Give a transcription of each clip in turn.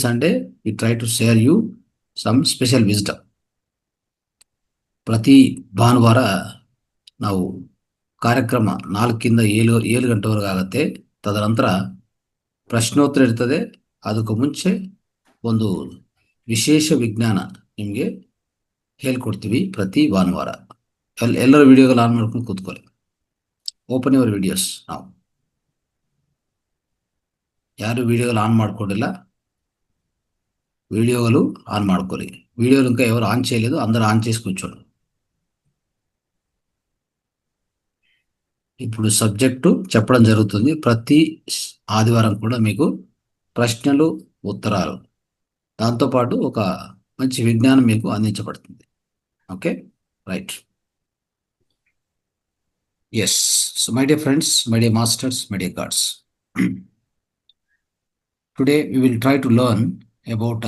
Sunday we try to share you some special wisdom. ಪ್ರತಿ ಭಾನುವಾರ ನಾವು ಕಾರ್ಯಕ್ರಮ 4ರಿಂದ 7 ಗಂಟೆವರೆಗೆ ಆಗುತ್ತೆ. ತದನಂತರ ಪ್ರಶ್ನೋತ್ತರ ಇರ್ತದೆ. ಅದಕ್ಕೂ ಮುಂಚೆ ಒಂದು ವಿಶೇಷ ವಿಜ್ಞಾನ ನಿಮಗೆ ಹೇಳ್ಕೊಡ್ತೀವಿ ಪ್ರತಿ ಭಾನುವಾರ. ಎಲ್ಲರ ವಿಡಿಯೋಗಳು ಆನ್ ಮಾಡ್ಕೊಂಡು ಕೂತ್ಕೊಳ್ಳಿ. Open your videos. ನಾವು ಯಾರು ವಿಡಿಯೋಗಳು ಆನ್ ಮಾಡ್ಕೊಂಡಿಲ್ಲ, వీడియోలు ఆన్ ಮಾಡ್ಕೊಳ್ಳಿ. వీడియోలు ఇంకా ఎవరు ఆన్ చేయలేదు, అందరూ ఆన్ చేసి కూర్చోండి. ఇప్పుడు సబ్జెక్టు చెప్పడం జరుగుతుంది. ప్రతి ఆదివారం కూడా మీకు ప్రశ్నలు, ఉత్తరాలు, దాంతోపాటు ఒక మంచి విజ్ఞానం మీకు అందించబడుతుంది. Okay, right. Yes, so my dear friends, my dear masters, my dear gods, today we will try to learn about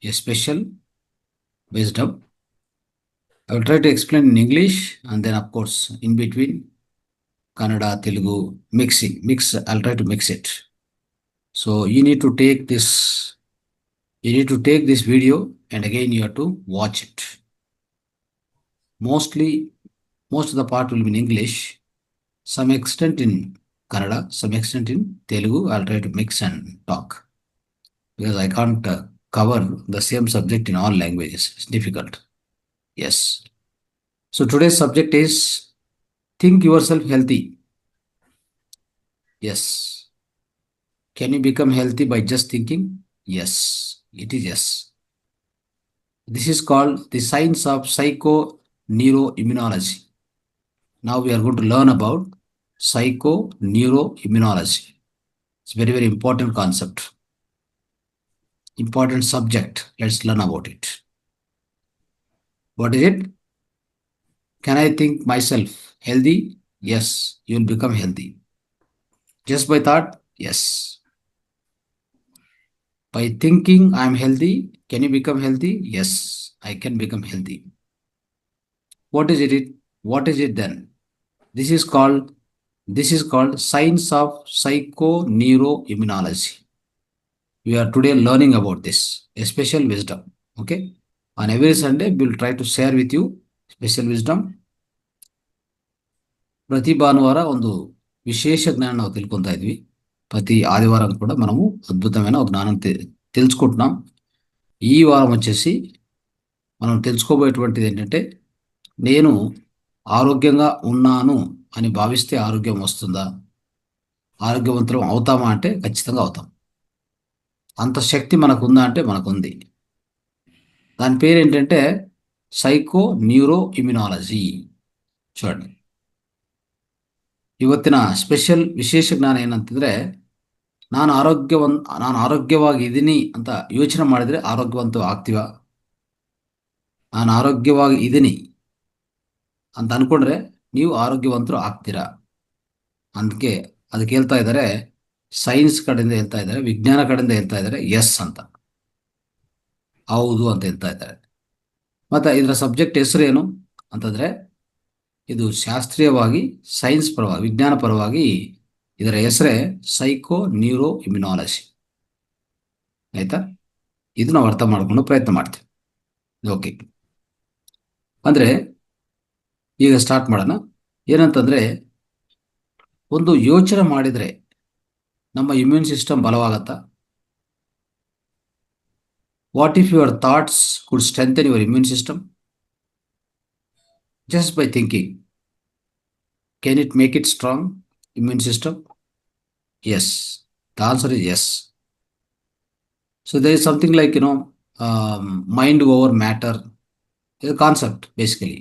a special wisdom. I will try to explain in English and then of course in between Kannada, Telugu, I'll try to mix it. So you need to take this video and again you have to watch it. Most of the part will be in English, some extent in Kannada, some extent in Telugu. I'll try to mix and talk, because I can't cover the same subject in all languages. It's difficult. Yes. So today's subject is think yourself healthy. Yes. Can you become healthy by just thinking? Yes, it is yes. This is called the science of psychoneuroimmunology. Now we are going to learn about psychoneuroimmunology. It's very, very important concept. Important subject. Let's learn about it. What is it? Can I think myself healthy? Yes, you will become healthy. Just by thought? Yes. By thinking I am healthy, can you become healthy? Yes, I can become healthy. What is it? What is it then? This is called science of psychoneuroimmunology. We are today learning about this, a special wisdom. Okay, on every Sunday we will try to share with you special wisdom. ಪ್ರತಿ ಭಾನುವಾರ ಒಂದು ವಿಶೇಷ జ్ఞానం ನಾವು ತಿಳ್ಕೊಂತಾ ಇದ್ವಿ. ప్రతి ఆదివారం కూడా మనము అద్భుతమైన ఒక జ్ఞానం తెలుసుకుంటున్నాం. ఈ వారం వచ్చేసి మనం తెలుసుకోబోయేటువంటిది ఏంటంటే, నేను ఆరోగ్యంగా ఉన్నాను అని భావిస్తే ఆరోగ్యం వస్తుందా, ఆరోగ్యవంతులం అవుతామా అంటే ఖచ్చితంగా అవుతాం. అంత శక్తి మనకు ఉందా అంటే మనకు ఉంది. దాని పేరు ఏంటంటే ಸೈಕೋನ್ಯೂರೋಇಮ್ಯುನಾಲಜಿ. చూడండి, ಇವತ್ತಿನ ಸ್ಪೆಷಲ್ ವಿಶೇಷ ಜ್ಞಾನ ಏನಂತಂದರೆ, ನಾನು ಆರೋಗ್ಯವಾಗಿದ್ದೀನಿ ಅಂತ ಯೋಚನೆ ಮಾಡಿದರೆ ಆರೋಗ್ಯವಂತ ಆಗ್ತೀವ. ನಾನು ಆರೋಗ್ಯವಾಗಿ ಇದ್ದೀನಿ ಅಂತ ಅಂದ್ಕೊಂಡ್ರೆ ನೀವು ಆರೋಗ್ಯವಂತರು ಆಗ್ತೀರಾ. ಅದಕ್ಕೆ ಹೇಳ್ತಾ ಇದ್ದಾರೆ, ಸೈನ್ಸ್ ಕಡೆಯಿಂದ ಹೇಳ್ತಾ ಇದ್ದಾರೆ, ವಿಜ್ಞಾನ ಕಡೆಯಿಂದ ಹೇಳ್ತಾ ಇದ್ದಾರೆ ಎಸ್ ಅಂತ, ಹೌದು ಅಂತ ಹೇಳ್ತಾ ಇದ್ದಾರೆ. ಮತ್ತು ಇದರ ಸಬ್ಜೆಕ್ಟ್ ಹೆಸರು ಏನು ಅಂತಂದರೆ, ಇದು ಶಾಸ್ತ್ರೀಯವಾಗಿ ಸೈನ್ಸ್ ಪರವಾಗಿ, ವಿಜ್ಞಾನ ಪರವಾಗಿ ಇದರ ಹೆಸರೇ ಸೈಕೋನ್ಯೂರೋಇಮ್ಯುನಾಲಜಿ. ಆಯಿತಾ? ಇದು ನಾವು ಅರ್ಥ ಮಾಡಿಕೊಂಡು ಪ್ರಯತ್ನ ಮಾಡ್ತೀವಿ. ಓಕೆ, ಅಂದರೆ ಈಗ ಸ್ಟಾರ್ಟ್ ಮಾಡೋಣ. ಏನಂತಂದರೆ, ಒಂದು ಯೋಚನೆ ಮಾಡಿದರೆ ನಮ್ಮ ಇಮ್ಯೂನ್ ಸಿಸ್ಟಮ್ ಬಲವಾಗತ್ತಾ? What if your thoughts could strengthen your immune system just by thinking? Can it make it strong, immune system? Yes, the answer is yes. So there is something like, mind over matter, is a concept basically.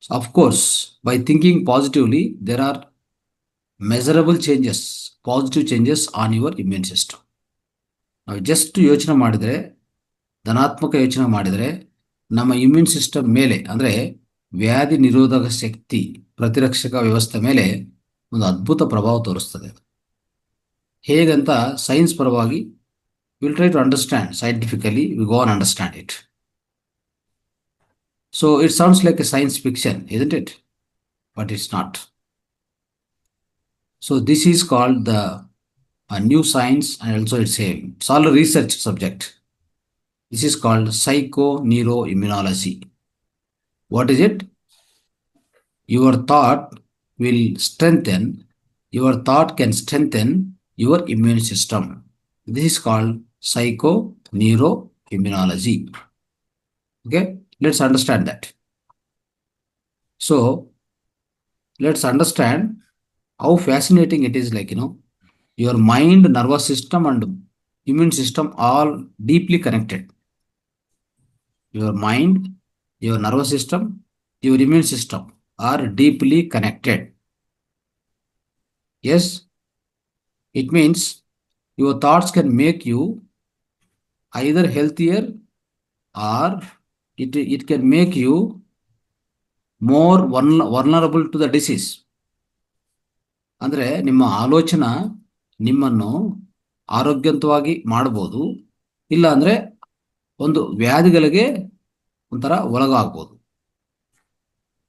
So of course, by thinking positively, there are measurable changes, positive changes on your immune system. Now just ಯೋಚನೆ ಮಾಡಿದರೆ, ಧನಾತ್ಮಕ ಯೋಚನೆ ಮಾಡಿದರೆ ನಮ್ಮ immune system ಮೇಲೆ, ಅಂದರೆ ವ್ಯಾಧಿ ನಿರೋಧಕ ಶಕ್ತಿ, ಪ್ರತಿರಕ್ಷಕ ವ್ಯವಸ್ಥೆ ಮೇಲೆ ಒಂದು ಅದ್ಭುತ ಪ್ರಭಾವ ತೋರಿಸ್ತದೆ. ಹೇಗಂತ ಸೈನ್ಸ್ ಪರವಾಗಿ will try to understand. Scientifically we go on understand it. So it sounds like a science fiction, isn't it? But it's not. So this is called the a new science, and also it's all a research subject. This is called psychoneuroimmunology. What is it? Your thought will strengthen, your thought can strengthen your immune system. This is called psychoneuroimmunology. Okay, let's understand that. So, let's understand how fascinating it is, like, your mind, nervous system, and immune system all deeply connected. Your mind, your nervous system, your immune system are deeply connected. Yes, it means your thoughts can make you either healthier, or it can make you more vulnerable to the disease. ಅಂದರೆ ನಿಮ್ಮ ಆಲೋಚನಾ ನಿಮ್ಮನ್ನು ಆರೋಗ್ಯವಂತವಾಗಿ ಮಾಡಬಹುದು, ಇಲ್ಲ ಅಂದರೆ ಒಂದು వ్యాధిಗಳಿಗೆ ಒಂಥರ ಒಳಗಾಗ್ಬೋದು.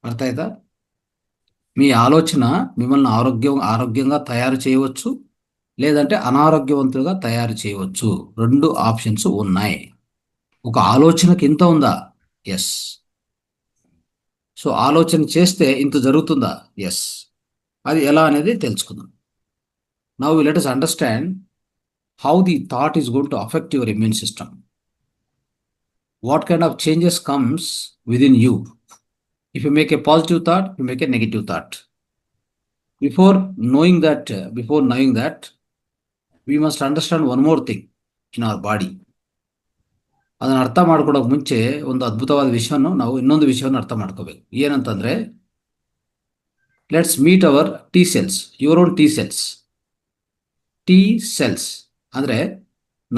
అర్థం అవుతా? మీ ఆలోచన మిమ్మల్ని ఆరోగ్యంగా తయారు చేయవచ్చు, లేదంటే అనారోగ్యవంతులుగా తయారు చేయవచ్చు. రెండు ఆప్షన్స్ ఉన్నాయి. ఒక ఆలోచనకి ఇంత ఉందా? ఎస్. సో ఆలోచన చేస్తే ఇంత జరుగుతుందా? ఎస్. అది ఎలా అనేది తెలుసుకుందాం. Now let us understand how the thought is going to affect your immune system. What kind of changes comes within you? If you make a positive thought, you make a negative thought. Before knowing that, we must understand one more thing in our body. ಅದನ್ನು ಅರ್ಥ ಮಾಡ್ಕೊಳೋಕೆ ಮುಂಚೆ ಒಂದು ಅದ್ಭುತವಾದ ವಿಷಯವನ್ನು ನಾವು ಇನ್ನೊಂದು ವಿಷಯವನ್ನು ಅರ್ಥ ಮಾಡ್ಕೋಬೇಕು. ಏನಂತಂದರೆ, let's meet hour T cells, your own T cells. T cells ಅಂದರೆ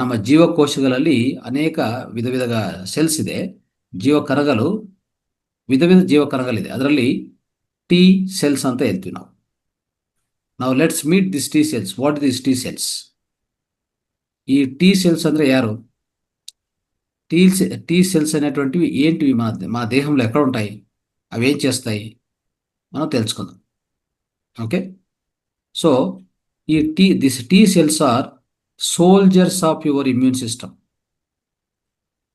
ನಮ್ಮ ಜೀವಕೋಶಗಳಲ್ಲಿ ಅನೇಕ ವಿಧ ವಿಧದ ಸೆಲ್ಸ್ ಇದೆ. ಜೀವಕಣಗಳು, ವಿಧ ವಿಧ ಜೀವಕಣಗಳಿದೆ. ಅದರಲ್ಲಿ ಟಿ ಸೆಲ್ಸ್ ಅಂತ ಹೇಳ್ತೀವಿ ನಾವು. ನಾವು let's meet this T cells. What this T cells? ఈ టీ సెల్స్ ಅಂದರೆ యారు? టీ సెల్స్ అనేటువంటివి ఏంటివి? మన దేహంలో ఎక్కడ ఉంటాయి, అవి ఏం చేస్తాయి మనం తెలుసుకుందాం. Okay, so this T cells are soldiers of your immune system.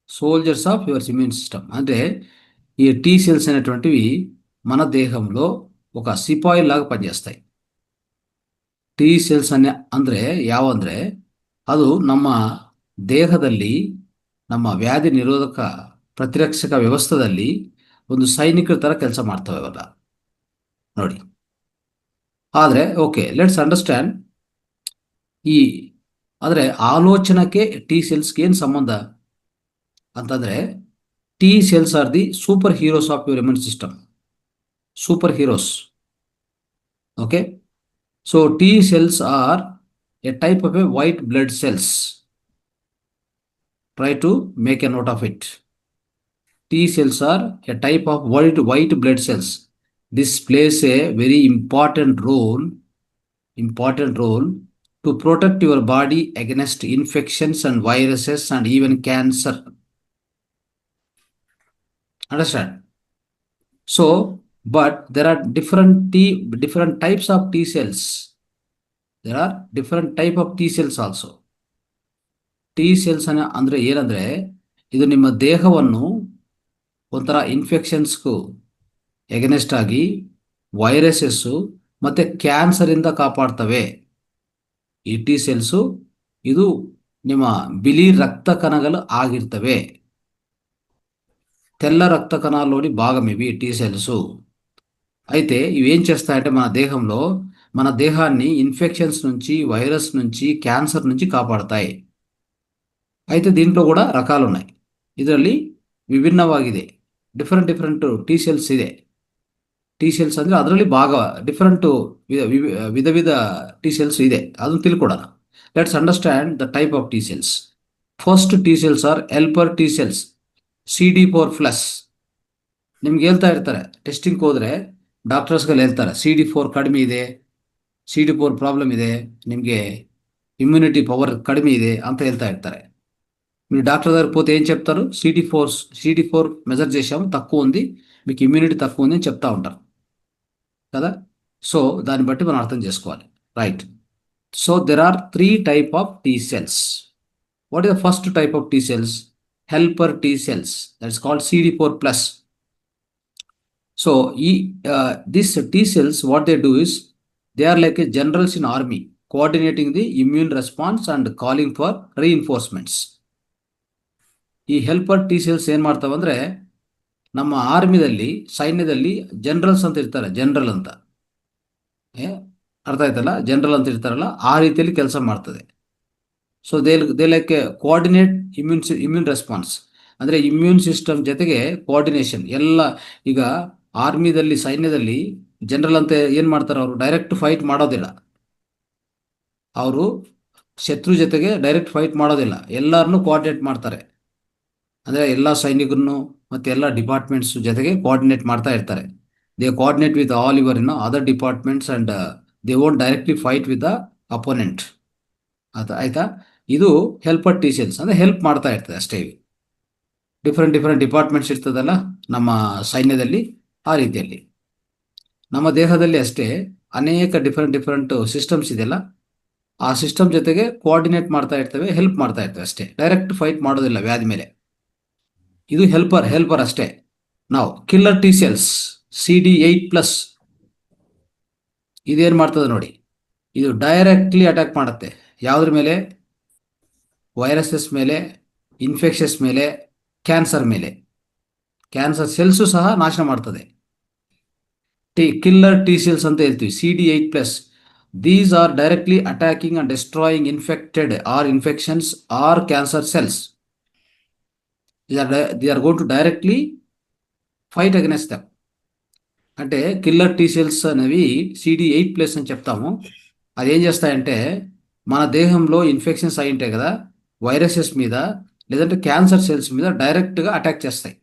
Soldiers of your immune system అంటే ఈ టీ సెల్స్ అనేటువంటివి మన దేహంలో ఒక సిపాయి లాగా పనిచేస్తాయి. టీ ಸೆಲ್ಸ್ ಅಂದರೆ ಯಾವಂದರೆ, ಅದು ನಮ್ಮ ದೇಹದಲ್ಲಿ, ನಮ್ಮ ವ್ಯಾಧಿ ನಿರೋಧಕ ಪ್ರತಿರಕ್ಷಕ ವ್ಯವಸ್ಥೆಯಲ್ಲಿ ಒಂದು ಸೈನಿಕರ ಥರ ಕೆಲಸ ಮಾಡ್ತವೆ ಅವೆಲ್ಲ ನೋಡಿ. ಆದರೆ ಓಕೆ, ಲೆಟ್ಸ್ ಅಂಡರ್ಸ್ಟ್ಯಾಂಡ್. ಆದರೆ ಆಲೋಚನಕ್ಕೆ ಟಿ ಸೆಲ್ಸ್ಗೆ ಏನು ಸಂಬಂಧ ಅಂತಂದರೆ, T cells R the super heroes of your immune system. Super heroes. Okay, so T cells are a type of a white blood cells. Try to make a note of it. T cells are a type of white blood cells. This plays a very important role to protect your body against infections and viruses and even cancer. Understand? So, but there are different types of T cells. There are different type of T cells also. T cells ಅಂದರೆ ಏನಂದರೆ, ಇದು ನಿಮ್ಮ ದೇಹವನ್ನು ಒಂಥರ ಇನ್ಫೆಕ್ಷನ್ಸ್ಗೂ against ಆಗಿ, viruses ಮತ್ತು ಕ್ಯಾನ್ಸರಿಂದ ಕಾಪಾಡ್ತವೆ. ಈ T cells ಇದು ನಿಮ್ಮ ಬಿಳಿ ರಕ್ತ ಕಣಗಳು ಆಗಿರ್ತವೆ. తెల్ల రక్త కణాల్లోని భాగం ఇవి టీ సెల్స్. అయితే ఇవి ఏం చేస్తాయంటే మన దేహంలో మన దేహాన్ని ఇన్ఫెక్షన్స్ నుంచి, వైరస్ నుంచి, క్యాన్సర్ నుంచి కాపాడతాయి. అయితే దీంట్లో కూడా రకాలు ఉన్నాయి. ಇದರಲ್ಲಿ ವಿಭಿನ್ನವಾಗಿದೆ. ಡಿಫರೆಂಟ್ ಟಿ ಸೆಲ್ಸ್ ಇದೆ. ಟಿ ಸೆಲ್ಸ್ ಅಂದರೆ ಅದರಲ್ಲಿ ಭಾಗ ಡಿಫರೆಂಟ್ ವಿಧ ಟಿ ಸೆಲ್ಸ್ ಇದೆ. ಅದನ್ನು ತಿಳ್ಕೊಡೋಣ. Let's understand the type of T cells. First T cells are helper T cells, CD4+. ನಿಮ್ಗೆ ಹೇಳ್ತಾ ಇರ್ತಾರೆ, ಟೆಸ್ಟಿಂಗ್ ಹೋದರೆ ಡಾಕ್ಟರ್ಸ್ಗಳು ಹೇಳ್ತಾರೆ CD4 ಕಡಿಮೆ ಇದೆ, CD4 ప్రాబ్లం ಇದೆ, ನಿಮಗೆ ఇమ్యూనిటీ పవర్ కడిమೆ ಇದೆ ಅಂತ ಹೇಳ್ತಾ ఇర్తారు. మీరు డాక్టర్ దగ్గర పోతే ఏం చెప్తారు? CD4 మెజర్ చేశాము, తక్కువ ఉంది, మీకు ఇమ్యూనిటీ తక్కువ ఉంది అని చెప్తా ఉంటారు కదా. సో దాన్ని బట్టి మనం అర్థం చేసుకోవాలి. Right. So there are three type of T cells. What is the first type of T cells? Helper T cells. That's called CD4 plus. So these T cells, what they do is they are like a generals in army, coordinating the immune response and calling for reinforcements. ಈ helper T cells ಏನ್ ಮಾಡ್ತಾವಂದ್ರೆ ನಮ್ಮ ಆರ್ಮಿದಲ್ಲಿ ಸೈನ್ಯದಲ್ಲಿ generals ಅಂತ ಇರ್ತಾರೆ, general ಅಂತ ಅರ್ಥ ಆಯ್ತಲ್ಲ, general ಅಂತ ಇರ್ತಾರಲ್ಲ ಆ ರೀತಿಯಲ್ಲಿ ಕೆಲಸ ಮಾಡ್ತದೆ. So they like coordinate immune response, ಅಂದರೆ ಇಮ್ಯೂನ್ ಸಿಸ್ಟಮ್ ಜೊತೆಗೆ ಕೋಆರ್ಡಿನೇಷನ್ ಎಲ್ಲ. ಈಗ ಆರ್ಮಿದಲ್ಲಿ ಸೈನ್ಯದಲ್ಲಿ ಜನರಲ್ ಅಂತ ಏನು ಮಾಡ್ತಾರೆ, ಅವರು ಡೈರೆಕ್ಟ್ ಫೈಟ್ ಮಾಡೋದಿಲ್ಲ, ಅವರು ಶತ್ರು ಜೊತೆಗೆ ಡೈರೆಕ್ಟ್ ಫೈಟ್ ಮಾಡೋದಿಲ್ಲ, ಎಲ್ಲರನ್ನೂ ಕೋಆರ್ಡಿನೇಟ್ ಮಾಡ್ತಾರೆ. ಅಂದರೆ ಎಲ್ಲ ಸೈನಿಕರನ್ನು ಮತ್ತು ಎಲ್ಲ ಡಿಪಾರ್ಟ್ಮೆಂಟ್ಸ್ ಜೊತೆಗೆ ಕೋಆರ್ಡಿನೇಟ್ ಮಾಡ್ತಾ ಇರ್ತಾರೆ. They coordinate with all your other departments and they won't directly fight with the opponent. ಆಯ್ತಾ? ಇದು ಹೆಲ್ಪರ್ ಟಿ ಸೆಲ್ಸ್ ಅಂದರೆ ಹೆಲ್ಪ್ ಮಾಡ್ತಾ ಇರ್ತದೆ ಅಷ್ಟೇ. ಡಿಫ್ರೆಂಟ್ ಡಿಪಾರ್ಟ್ಮೆಂಟ್ಸ್ ಇರ್ತದಲ್ಲ ನಮ್ಮ ಸೈನ್ಯದಲ್ಲಿ, ಆ ರೀತಿಯಲ್ಲಿ ನಮ್ಮ ದೇಹದಲ್ಲಿ ಅಷ್ಟೇ ಅನೇಕ ಡಿಫ್ರೆಂಟ್ ಸಿಸ್ಟಮ್ಸ್ ಇದೆಯಲ್ಲ, ಆ ಸಿಸ್ಟಮ್ ಜೊತೆಗೆ ಕೋಆರ್ಡಿನೇಟ್ ಮಾಡ್ತಾ ಇರ್ತವೆ, ಹೆಲ್ಪ್ ಮಾಡ್ತಾ ಇರ್ತವೆ ಅಷ್ಟೇ, ಡೈರೆಕ್ಟ್ ಫೈಟ್ ಮಾಡೋದಿಲ್ಲ ವ್ಯಾಧಿ ಮೇಲೆ. ಇದು ಹೆಲ್ಪರ್ ಅಷ್ಟೇ. ನಾವು ಕಿಲ್ಲರ್ ಟಿ ಸೆಲ್ಸ್ CD8+, ಇದೇನು ಮಾಡ್ತದೆ ನೋಡಿ, ಇದು ಡೈರೆಕ್ಟ್ಲಿ ಅಟ್ಯಾಕ್ ಮಾಡುತ್ತೆ. ಯಾವುದ್ರ ಮೇಲೆ? ವೈರಸಸ್ ಮೇಲೆ, ಇನ್ಫೆಕ್ಷನ್ಸ್ ಮೇಲೆ, ಕ್ಯಾನ್ಸರ್ ಮೇಲೆ. ಕ್ಯಾನ್ಸರ್ ಸೆಲ್ಸು ಸಹ ನಾಶ ಮಾಡ್ತದೆ. ಕಿಲ್ಲರ್ ಟಿ ಸೆಲ್ಸ್ ಅಂತ ಹೇಳ್ತೀವಿ, CD8+. These are directly attacking and destroying infected or infections or cancer cells. they are going to directly fight against them. అంటే కిల్లర్ టీ సెల్స్ అనేవి CD8+ అని చెప్తాము. అది ఏం చేస్తాయంటే మన దేహంలో ఇన్ఫెక్షన్స్ అయి ఉంటాయి కదా, వైరసెస్ మీద లేదంటే క్యాన్సర్ సెల్స్ మీద డైరెక్ట్గా అటాక్ చేస్తాయి,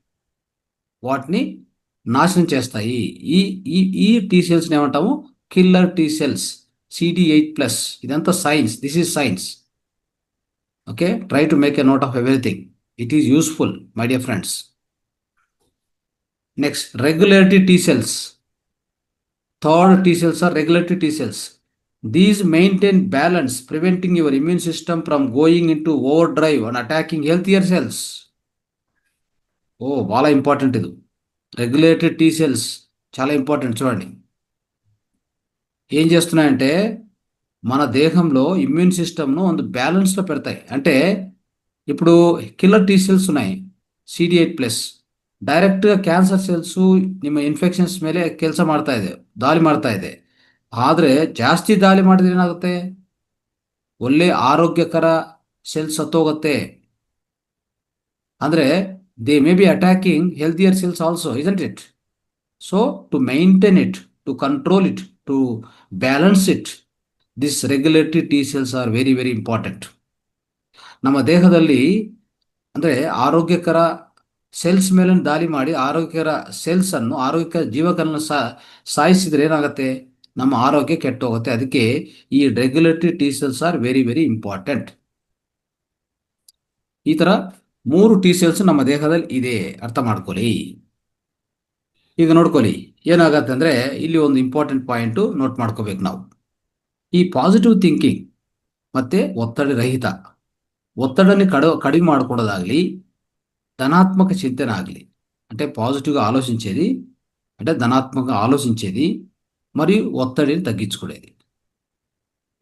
వాటిని నాశనం చేస్తాయి. ఈ ఈ ఈ టీ సెల్స్ని ఏమంటాము? Killer T cells CD8+. ఇదంతా science, this is science. Okay, try to make a note of everything. It is useful, my dear friends. Next, regulatory T cells. Third T cells are regulatory T cells. These maintain balance, preventing your immune system from going into overdrive and attacking healthier cells. Oh, చాలా important ఇది. Regulatory T cells చాలా important. చూడండి ఏం చేస్తున్నాయంటే మన దేహంలో immune సిస్టమ్ను ಒಂದು బ్యాలెన్స్లో పెడతాయి. అంటే ఇప్పుడు ಕಿಲ್ಲರ್ ಟಿ ಸೆಲ್ಸ್ ఉన్నాయి CD8+, ಡೈರೆಕ್ಟ್ ಕ್ಯಾನ್ಸರ್ ಸೆಲ್ಸು ನಿಮ್ಮ ಇನ್ಫೆಕ್ಷನ್ಸ್ ಮೇಲೆ ಕೆಲಸ ಮಾಡ್ತಾ ಇದೆ, ದಾಳಿ ಮಾಡ್ತಾ ಇದೆ. ಆದರೆ ಜಾಸ್ತಿ ದಾಳಿ ಮಾಡಿದ್ರೆ ಏನಾಗುತ್ತೆ? ಒಳ್ಳೆ ಆರೋಗ್ಯಕರ ಸೆಲ್ಸ್ ಸತ್ತೋಗುತ್ತೆ. ಅಂದರೆ they may be attacking healthier cells also, isn't it? So to maintain it, to control it, to balance it, this regulatory T cells are very very important. ನಮ್ಮ ದೇಹದಲ್ಲಿ ಅಂದರೆ ಆರೋಗ್ಯಕರ ಸೆಲ್ಸ್ ಮೇಲೆ ದಾಳಿ ಮಾಡಿ ಆರೋಗ್ಯಕರ ಸೆಲ್ಸ್ ಅನ್ನು, ಆರೋಗ್ಯಕರ ಜೀವಕರನ್ನು ಸಾಯಿಸಿದ್ರೆ ಏನಾಗುತ್ತೆ? ನಮ್ಮ ಆರೋಗ್ಯ ಕೆಟ್ಟೋಗುತ್ತೆ. ಅದಕ್ಕೆ ಈ regulatory T cells are very very important. ಈ ಥರ 3 ಟಿ ಸೆಲ್ಸ್ ನಮ್ಮ ದೇಹದಲ್ಲಿ ಇದೆ, ಅರ್ಥ ಮಾಡ್ಕೊಳ್ಳಿ. ಈಗ ನೋಡ್ಕೊಳ್ಳಿ ಏನಾಗತ್ತೆ ಅಂದರೆ, ಇಲ್ಲಿ ಒಂದು ಇಂಪಾರ್ಟೆಂಟ್ ಪಾಯಿಂಟು ನೋಟ್ ಮಾಡ್ಕೋಬೇಕು ನಾವು. ಈ ಪಾಸಿಟಿವ್ ಥಿಂಕಿಂಗ್ ಮತ್ತು ఒత్తిడిని కడిగి ಮಾಡ್ಕೊಳ್ಳೋದಾಗಲಿ, ధనాత్మక చింతన ಆಗಲಿ, అంటే పాజిటివ్గా ఆలోచించేది, అంటే ధనాత్మకంగా ఆలోచించేది మరియు ఒత్తిడిని తగ్గించుకునేది.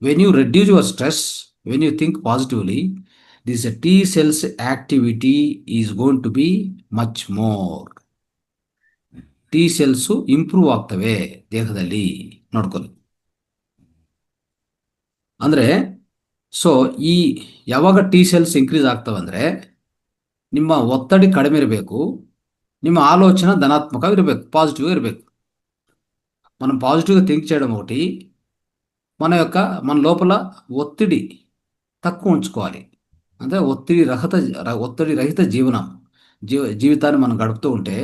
When you reduce your stress, when you think positively, this T cells activity is going to be much more. T cells improve ಆಗ್ತವೆ ದೇಹದಲ್ಲಿ, ನೋಡ್ಕೊಳ್ಳಿ. ಅಂದರೆ ಸೊ ಈ ಯಾವಾಗ ಟಿ ಸೆಲ್ಸ್ ಇಂಕ್ರೀಸ್ ಆಗ್ತವಂದರೆ ನಿಮ್ಮ ఒత్తిడి కಡಿಮೆ ఇరಬೇಕು, ನಿಮ್ಮ ఆలోచన ధనాత్మకంగా ఇరಬೇಕು, పాజిటివ్గా ఇరಬೇಕು. మనం పాజిటివ్గా థింక్ చేయడం ఒకటి, మన లోపల ఒత్తిడి తక్కువ ఉంచుకోవాలి. అంటే ఒత్తిడి రహిత జీవితాన్ని మనం గడుపుతూ ఉంటే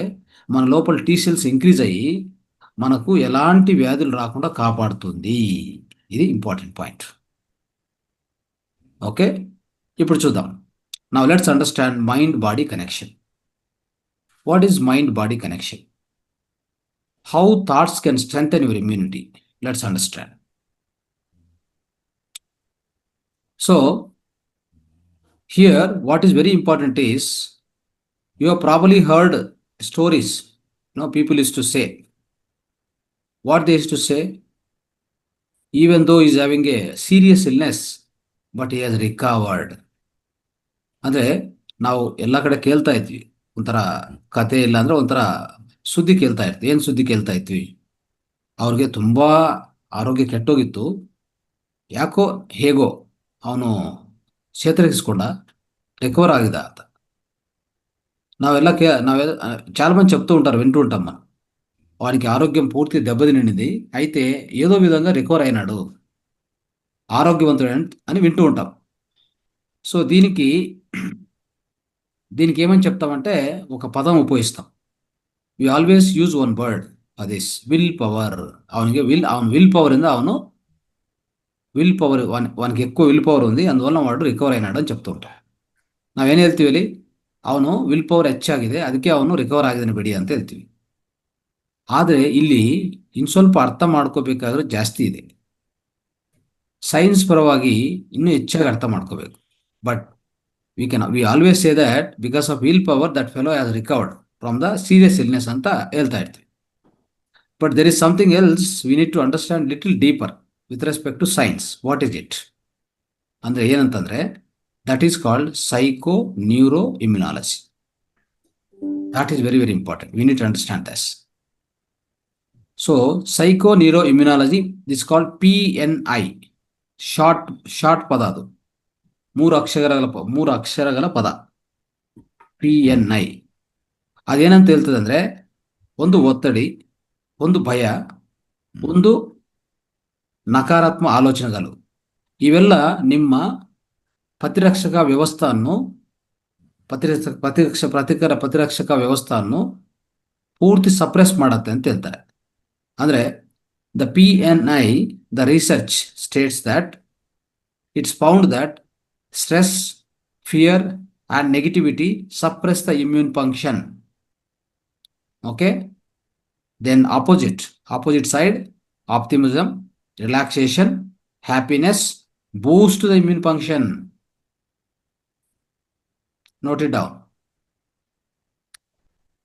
మన లోపల టీ సెల్స్ ఇంక్రీజ్ అయ్యి మనకు ఎలాంటి వ్యాధులు రాకుండా కాపాడుతుంది. ఇది ఇంపార్టెంట్ పాయింట్. ఓకే, ఇప్పుడు చూద్దాం. Now let's understand mind body connection. What is mind body connection? How thoughts can strengthen your immunity? Let's understand. So here what is very important is you have probably heard stories. People used to say, what they used to say, even though he is having a serious illness, but he has recovered. ಅಂದ್ರೆ ನಾವು ಎಲ್ಲ ಕಡೆ ಕೇಳ್ತಾ ಇದ್ವಿ, ಒಂಥರ ಕತೆ ಇಲ್ಲ ಅಂದ್ರೆ ಒಂಥರ ಸುದ್ದಿ ಕೇಳ್ತಾ ಇರ್ತೀವಿ. ಏನ್ ಸುದ್ದಿ ಕೇಳ್ತಾ ಇದ್ವಿ? ಅವ್ರಿಗೆ ತುಂಬಾ ಆರೋಗ್ಯ ಕೆಟ್ಟೋಗಿತ್ತು, ಯಾಕೋ ಹೇಗೋ ಅವನು ಚೇತರಿಸಿಕೊಂಡ, రికవర్ ಆಗಿದ ಅಂತ నావెల్ల చాలా మంది చెప్తూ ఉంటారు, వింటూ ఉంటాం మనం. వానికి ఆరోగ్యం పూర్తి దెబ్బతినింది, అయితే ఏదో విధంగా రికవర్ అయినాడు, ఆరోగ్యవంతుడు అని వింటూ ఉంటాం. సో దీనికి ఏమని చెప్తామంటే ఒక పదం ఉపయోగిస్తాం. We always use one word, అది విల్ పవర్. ಅವನಿಗೆ విల్ పవర్ ಇಂದ ಅವನು ವಿಲ್ ಪವರ್ వానికి ఎక్కువ విల్ పవర్ ఉంది, అందువల్ల వాడు ರಿಕವರ್ అయినాడు అని చెప్తూ ఉంటాం. ನಾವೇನು ಹೇಳ್ತೀವಿ ಅಲ್ಲಿ, ಅವನು ವಿಲ್ ಪವರ್ ಹೆಚ್ಚಾಗಿದೆ, ಅದಕ್ಕೆ ಅವನು ರಿಕವರ್ ಆಗಿದ್ದಾನೆ ಬಿಡಿ ಅಂತ ಹೇಳ್ತೀವಿ. ಆದರೆ ಇಲ್ಲಿ ಇನ್ನು ಸ್ವಲ್ಪ ಅರ್ಥ ಮಾಡ್ಕೋಬೇಕಾದ್ರೆ ಜಾಸ್ತಿ ಇದೆ. ಸೈನ್ಸ್ ಪರವಾಗಿ ಇನ್ನೂ ಹೆಚ್ಚಾಗಿ ಅರ್ಥ ಮಾಡ್ಕೋಬೇಕು. But we always say that because of will power that fellow has recovered from the serious illness ಅಂತ ಹೇಳ್ತಾ ಇರ್ತೀವಿ. But there is something else we need to understand little deeper with respect to science. What is it ಅಂದರೆ ಏನಂತಂದರೆ, that is called psychoneuroimmunology. That is very, very important. We need to understand this. So, psychoneuroimmunology, this is called PNI. Short ಪದ ಅದು. ಮೂರು ಅಕ್ಷರಗಳ ಪದ PNI. ಅದೇನಂತ ಹೇಳ್ತದೆ ಅಂದರೆ, ಒಂದು ಒತ್ತಡಿ, ಒಂದು ಭಯ, ಒಂದು ನಕಾರಾತ್ಮಕ ಆಲೋಚನೆಗಳು, ಇವೆಲ್ಲ ನಿಮ್ಮ ಪ್ರತಿರಕ್ಷಕ ವ್ಯವಸ್ಥೆಯನ್ನು ಪೂರ್ತಿ ಸಪ್ರೆಸ್ ಮಾಡತ್ತೆ ಅಂತ ಹೇಳ್ತಾರೆ. ಅಂದರೆ the PNI, the research states that it's found that stress, fear and negativity suppress the immune function. Okay, then opposite side, optimism, relaxation, happiness boost the immune function. Note it down.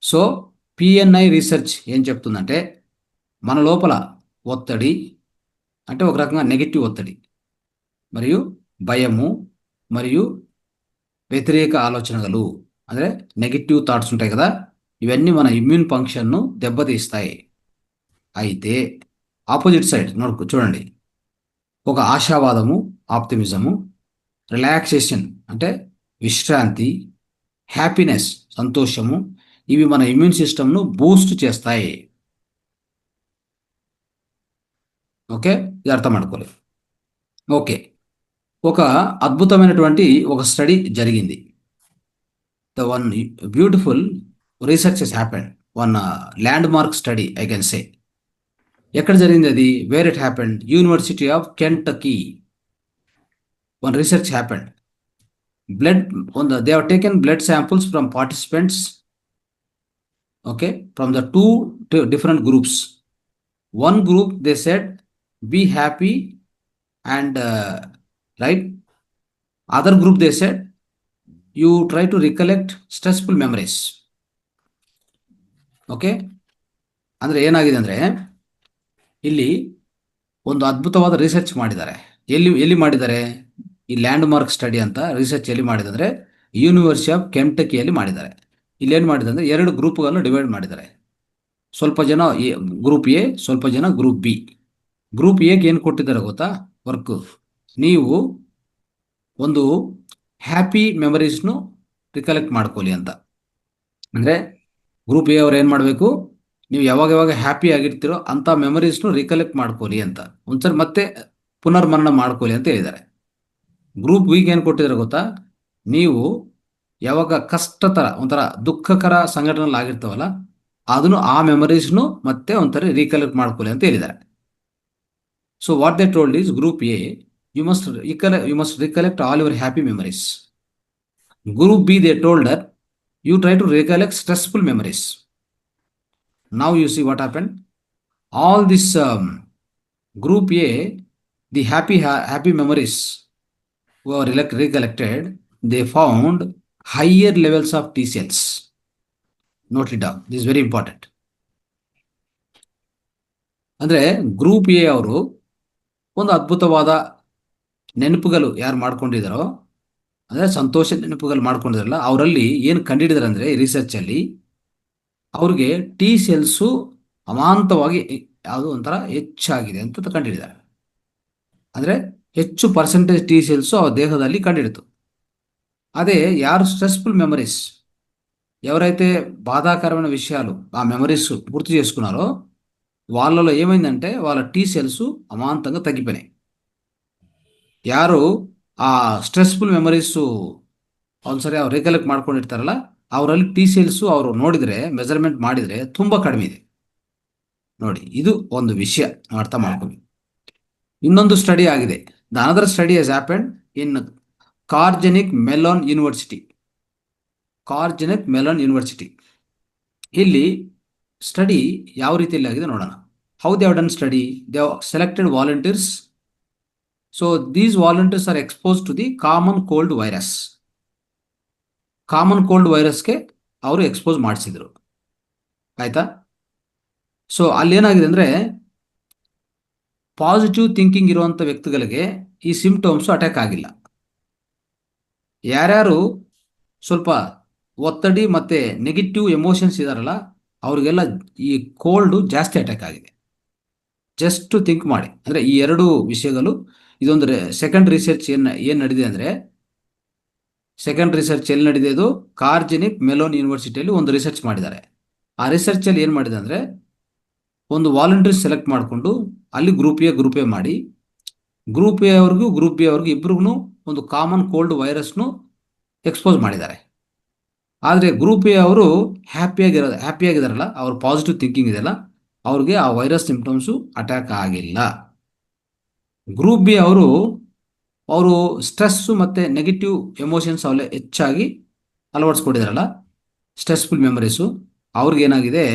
సో PNI research ఏం చెప్తుందంటే, మన లోపల ఒత్తిడి అంటే ఒక రకంగా negative ఒత్తిడి, మరియు భయము, మరియు వ్యతిరేక ఆలోచనలు, ಅಂದರೆ నెగిటివ్ థాట్స్ ఉంటాయి కదా, ఇవన్నీ మన ఇమ్యూన్ ఫంక్షన్ను దెబ్బతీస్తాయి. అయితే ఆపోజిట్ సైడ్ చూడండి, ఒక ఆశావాదము, ఆప్టిమిజము, రిలాక్సేషన్ అంటే విశ్రాంతి, హ్యాపీనెస్ సంతోషము, ఇవి మన ఇమ్యూన్ సిస్టమ్ను బూస్ట్ చేస్తాయి. ఓకే, ఇది అర్థం ಮಾಡ್ಕೊಳ್ಳಿ. ఓకే, ఒక అద్భుతమైనటువంటి ఒక స్టడీ జరిగింది. The one beautiful research has happened, one landmark study I can say. ఎక్కడ జరిగింది అది? Where it happened? University of Kentucky. One research happened. They have taken blood samples from participants, okay, from the two different groups. One group they said be happy and right. Other group they said you try to recollect stressful memories. Okay, ಅಂದ್ರೆ ಏನಾಗಿದೆ ಅಂದರೆ, ಇಲ್ಲಿ ಒಂದು ಅದ್ಭುತವಾದ research ಮಾಡಿದ್ದಾರೆ. ಎಲ್ಲಿ ಮಾಡಿದ್ದಾರೆ? ಈ ಲ್ಯಾಂಡ್ ಮಾರ್ಕ್ ಸ್ಟಡಿ ಅಂತ ರಿಸರ್ಚ್ ಎಲ್ಲಿ ಮಾಡಿದರೆ, ಯೂನಿವರ್ಸಿಟಿ ಆಫ್ ಕೆಂಟಕಿಯಲ್ಲಿ ಮಾಡಿದ್ದಾರೆ. ಇಲ್ಲೇನು ಮಾಡಿದೆ ಅಂದರೆ, 2 ಗ್ರೂಪ್ಗಳನ್ನು ಡಿವೈಡ್ ಮಾಡಿದ್ದಾರೆ. ಸ್ವಲ್ಪ ಜನ ಗ್ರೂಪ್ ಎ, ಸ್ವಲ್ಪ ಜನ ಗ್ರೂಪ್ ಬಿ. ಗ್ರೂಪ್ ಎಗೆ ಏನು ಕೊಟ್ಟಿದ್ದಾರೆ ಗೊತ್ತಾ ವರ್ಕು? ನೀವು ಒಂದು ಹ್ಯಾಪಿ ಮೆಮರೀಸ್ನು ರಿಕಲೆಕ್ಟ್ ಮಾಡ್ಕೊಳ್ಳಿ ಅಂತ. ಅಂದರೆ ಗ್ರೂಪ್ ಎ ಅವ್ರು ಏನು ಮಾಡಬೇಕು, ನೀವು ಯಾವಾಗ ಹ್ಯಾಪಿ ಆಗಿರ್ತೀರೋ ಅಂಥ ಮೆಮರೀಸ್ನು ರಿಕಲೆಕ್ಟ್ ಮಾಡ್ಕೊಳ್ಳಿ ಅಂತ, ಒಂದ್ಸರಿ ಮತ್ತೆ ಪುನರ್ಮರಣ ಮಾಡ್ಕೊಳ್ಳಿ ಅಂತ ಹೇಳಿದ್ದಾರೆ. ಗ್ರೂಪ್ ಬಿಗೆ ಏನು ಕೊಟ್ಟಿದ್ದಾರೆ ಗೊತ್ತಾ? ನೀವು ಯಾವಾಗ ಕಷ್ಟತರ ಒಂಥರ ದುಃಖಕರ ಸಂಘಟನೆಗಳು ಆಗಿರ್ತಾವಲ್ಲ, ಅದನ್ನು ಆ ಮೆಮರೀಸ್ನು ಮತ್ತೆ ಒಂಥರ ರಿಕಲೆಕ್ಟ್ ಮಾಡ್ಕೊಳ್ಳಿ ಅಂತ ಹೇಳಿದ್ದಾರೆ. So what they told is, group A you must recollect all your happy memories. Group B they told that you try to recollect stressful memories. Now you see what happened. All this group A, the happy memories were recollected, they found higher levels of T cells. Note it down. This is very important. ಅಂದ್ರೆ group A ಅವರು ಒಂದು ಅದ್ಭುತವಾದ ನೆನಪುಗಳು ಯಾರು ಮಾಡ್ಕೊಂಡಿದ್ದಾರೋ, ಅಂದರೆ ಸಂತೋಷ ನೆನಪುಗಳು ಮಾಡ್ಕೊಂಡಿದಾರಲ್ಲ, ಅವರಲ್ಲಿ ಏನು ಕಂಡುಹಿಡಿದಾರೆ ಅಂದರೆ ರಿಸರ್ಚ್ ಅಲ್ಲಿ ಅವ್ರಿಗೆ ಟಿ ಸೆಲ್ಸು ಅಮಾಂತವಾಗಿ ಯಾವುದು ಒಂಥರ ಹೆಚ್ಚಾಗಿದೆ ಅಂತ ಕಂಡುಹಿಡಿದ್ದಾರೆ. ಅಂದರೆ ಹೆಚ್ಚು ಪರ್ಸೆಂಟೇಜ್ ಟಿ ಸೆಲ್ಸು ಅವ್ರ దేహದಲ್ಲಿ కండిడిತು. అదే యారు స్ట్రెస్ఫుల్ మెమరీస్ ఎవరైతే బాధాకరమైన విషయాలు ఆ మెమరీస్ గుర్తు చేసుకున్నారో వాళ్ళలో ఏమైందంటే వాళ్ళ టీ సెల్స్ అమాంతంగా తగ్గిపోయినాయి. ಯಾರು ಆ ಸ್ಟ್ರೆಸ್ಫುಲ್ ಮೆಮರೀಸು ಒಂದ್ಸರಿ ಅವ್ರು ರಿಕಲೆಕ್ಟ್ ಮಾಡ್ಕೊಂಡಿರ್ತಾರಲ್ಲ, ಅವರಲ್ಲಿ ಟಿ ಸೆಲ್ಸು ಅವರು ನೋಡಿದರೆ, ಮೆಜರ್ಮೆಂಟ್ ಮಾಡಿದರೆ ತುಂಬ ಕಡಿಮೆ ಇದೆ. ನೋಡಿ, ಇದು ಒಂದು ವಿಷಯ ನಾವು ಅರ್ಥ ಮಾಡ್ಕೊಳ್ಳಿ. ಇನ್ನೊಂದು ಸ್ಟಡಿ ಆಗಿದೆ. The another study has happened in Carnegie Mellon University. Carnegie Mellon University ಇಲ್ಲಿ ಸ್ಟಡಿ ಯಾವ ರೀತಿಯಲ್ಲಿ ಆಗಿದೆ ನೋಡೋಣ. How they have done study? They have selected volunteers. So these volunteers are expose to the common cold virus. Common cold ವೈರಸ್ಗೆ ಅವರು expose ಮಾಡಿಸಿದ್ರು, ಆಯ್ತಾ? So ಅಲ್ಲೇನಾಗಿದೆ ಅಂದರೆ, ಪಾಸಿಟಿವ್ ಥಿಂಕಿಂಗ್ ಇರುವಂಥ ವ್ಯಕ್ತಿಗಳಿಗೆ ಈ ಸಿಂಪ್ಟಮ್ಸು ಅಟ್ಯಾಕ್ ಆಗಿಲ್ಲ. ಯಾರ್ಯಾರು ಸ್ವಲ್ಪ ಒತ್ತಡಿ ಮತ್ತು ನೆಗೆಟಿವ್ ಎಮೋಷನ್ಸ್ ಇದಾರಲ್ಲ, ಅವ್ರಿಗೆಲ್ಲ ಈ ಕೋಲ್ಡು ಜಾಸ್ತಿ ಅಟ್ಯಾಕ್ ಆಗಿದೆ. ಜಸ್ಟ್ ಥಿಂಕ್ ಮಾಡಿ. ಅಂದರೆ ಈ ಎರಡು ವಿಷಯಗಳು, ಇದೊಂದು ಸೆಕೆಂಡ್ ರಿಸರ್ಚ್ ಏನು ನಡೆದಿದೆ ಅಂದರೆ, ಸೆಕೆಂಡ್ ರಿಸರ್ಚ್ ಎಲ್ಲಿ ನಡೆದಿದೆ? ಇದು ಕಾರ್ಜೆನಿಕ್ ಮೆಲೋನ್ ಯೂನಿವರ್ಸಿಟಿಯಲ್ಲಿ ಒಂದು ರಿಸರ್ಚ್ ಮಾಡಿದ್ದಾರೆ. ಆ ರಿಸರ್ಚಲ್ಲಿ ಏನು ಮಾಡಿದೆ ಅಂದರೆ, ಒಂದು ವಾಲಂಟಿಯರ್ಸ್ ಸೆಲೆಕ್ಟ್ ಮಾಡಿಕೊಂಡು ಅಲ್ಲಿ ಗ್ರೂಪ್ ಎ ಮಾಡಿ, ಗ್ರೂಪ್ ಎ ಅವ್ರಿಗೂ ಗ್ರೂಪ್ ಬಿ ಅವ್ರಿಗೂ ಇಬ್ಬರಿಗೂ ಒಂದು ಕಾಮನ್ ಕೋಲ್ಡ್ ವೈರಸ್ನು ಎಕ್ಸ್ಪೋಸ್ ಮಾಡಿದ್ದಾರೆ. ಆದರೆ ಗ್ರೂಪ್ ಎ ಅವರು ಹ್ಯಾಪಿಯಾಗಿದ್ದಾರಲ್ಲ, ಅವ್ರ ಪಾಸಿಟಿವ್ ಥಿಂಕಿಂಗ್ ಇದೆಯಲ್ಲ, ಅವ್ರಿಗೆ ಆ ವೈರಸ್ ಸಿಂಪ್ಟಮ್ಸು ಅಟ್ಯಾಕ್ ಆಗಿಲ್ಲ. ಗ್ರೂಪ್ ಬಿ ಅವರು ಸ್ಟ್ರೆಸ್ಸು ಮತ್ತು ನೆಗೆಟಿವ್ ಎಮೋಷನ್ಸ್ ಅವೆಲ್ಲ ಹೆಚ್ಚಾಗಿ ಅಳವಡಿಸ್ಕೊಂಡಿದ್ದಾರಲ್ಲ, ಸ್ಟ್ರೆಸ್ಫುಲ್ ಮೆಮರೀಸು, ಅವ್ರಿಗೇನಾಗಿದೆ,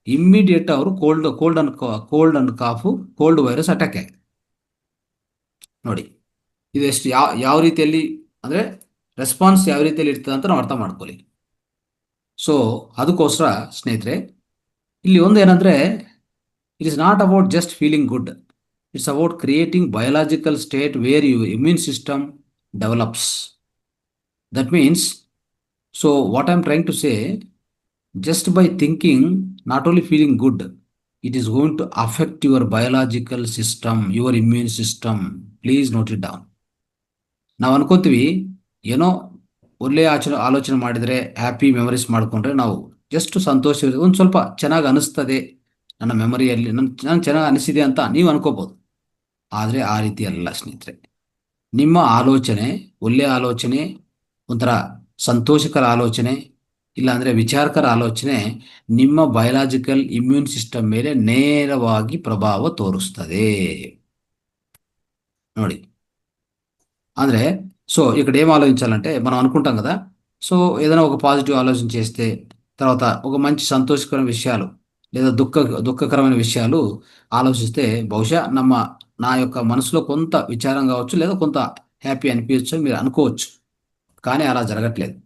ಇಮ್ಮಿಡಿಯೇಟ್ ಅವರು cold and ಕಾಫು, cold virus attack ಆಗಿದೆ. ನೋಡಿ, ಇದೆಷ್ಟು ಯಾವ ರೀತಿಯಲ್ಲಿ ಅಂದರೆ ರೆಸ್ಪಾನ್ಸ್ ಯಾವ ರೀತಿಯಲ್ಲಿ ಇರ್ತದೆ ಅಂತ ನಾವು ಅರ್ಥ ಮಾಡ್ಕೊಳ್ಳಿ. ಸೊ ಅದಕ್ಕೋಸ್ಕರ ಸ್ನೇಹಿತರೆ, ಇಲ್ಲಿ ಒಂದು ಏನಂದರೆ, it is not about just feeling good, it's about creating biological state where your immune system develops. That means, so what I am trying to say, just by thinking, not only feeling good, it is going to affect your biological system, your immune system. Please note it down. ನಾವು ಅನ್ಕೋತೀವಿ ಏನೋ ಒಳ್ಳೆಯ ಆಲೋಚನೆ ಮಾಡಿದರೆ, happy memories ಮಾಡಿಕೊಂಡ್ರೆ ನಾವು just ಸಂತೋಷ, ಒಂದು ಸ್ವಲ್ಪ ಚೆನ್ನಾಗಿ ಅನಿಸ್ತದೆ ನನ್ನ ಮೆಮರಿಯಲ್ಲಿ, ನಾನು ಚೆನ್ನಾಗಿ ಅನಿಸಿದೆ ಅಂತ ನೀವು ಅನ್ಕೋಬೋದು. ಆದರೆ ಆ ರೀತಿ ಅಲ್ಲ ಸ್ನೇಹಿತರೆ. ನಿಮ್ಮ ಆಲೋಚನೆ, ಒಳ್ಳೆಯ ಆಲೋಚನೆ, ಒಂಥರ ಸಂತೋಷಕರ ಆಲೋಚನೆ, ಇಲ್ಲಾಂದರೆ ವಿಚಾರಕರ ಆಲೋಚನೆ ನಿಮ್ಮ ಬಯೋಲಾಜಿಕಲ್ ಇಮ್ಯೂನ್ ಸಿಸ್ಟಮ್ ಮೇಲೆ ನೇರವಾಗಿ ಪ್ರಭಾವ ತೋರಿಸ್ತದೆ. ನೋಡಿ, ಅಂದರೆ సో ఇక్కడ ఏం ఆలోచించాలంటే, మనం అనుకుంటాం కదా, సో ఏదైనా ఒక పాజిటివ్ ఆలోచన చేస్తే, తర్వాత ఒక మంచి సంతోషకరమైన విషయాలు లేదా దుఃఖకరమైన విషయాలు ఆలోచిస్తే, బహుశా నా యొక్క మనసులో కొంత విచారం కావచ్చు, లేదా కొంత హ్యాపీ అనిపించచ్చు మీరు అనుకోవచ్చు. కానీ అలా జరగట్లేదు.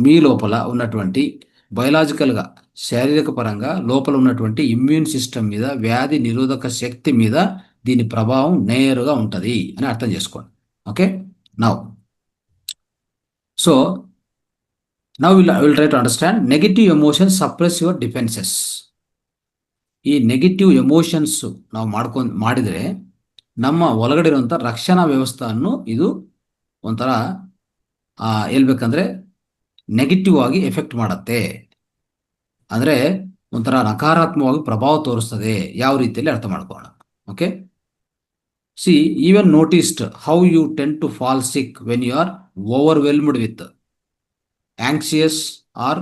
మీ లోపల ఉన్నటువంటి బయోలాజికల్గా, శారీరక పరంగా లోపల ఉన్నటువంటి ఇమ్యూన్ సిస్టమ్ మీద, వ్యాధి నిరోధక శక్తి మీద దీని ప్రభావం నేరుగా ఉంటుంది అని అర్థం చేసుకోండి. Okay, now will try to understand. Negative emotions suppress your defences. ಈ ನೆಗೆಟಿವ್ ಎಮೋಷನ್ಸ್ ನಾವು ಮಾಡಿದರೆ ನಮ್ಮ ಒಳಗಡೆ ಇರುವಂಥ ರಕ್ಷಣಾ ವ್ಯವಸ್ಥೆಯನ್ನು ಇದು ಒಂಥರ ಹೇಳ್ಬೇಕಂದ್ರೆ ನೆಗೆಟಿವ್ ಆಗಿ ಎಫೆಕ್ಟ್ ಮಾಡುತ್ತೆ. ಅಂದರೆ ಒಂಥರ ನಕಾರಾತ್ಮಕವಾಗಿ ಪ್ರಭಾವ ತೋರಿಸ್ತದೆ. ಯಾವ ರೀತಿಯಲ್ಲಿ ಅರ್ಥ ಮಾಡ್ಕೊಳ್ಳೋಣ. Okay, C, even noticed how you tend to fall sick when you are overwhelmed with, anxious or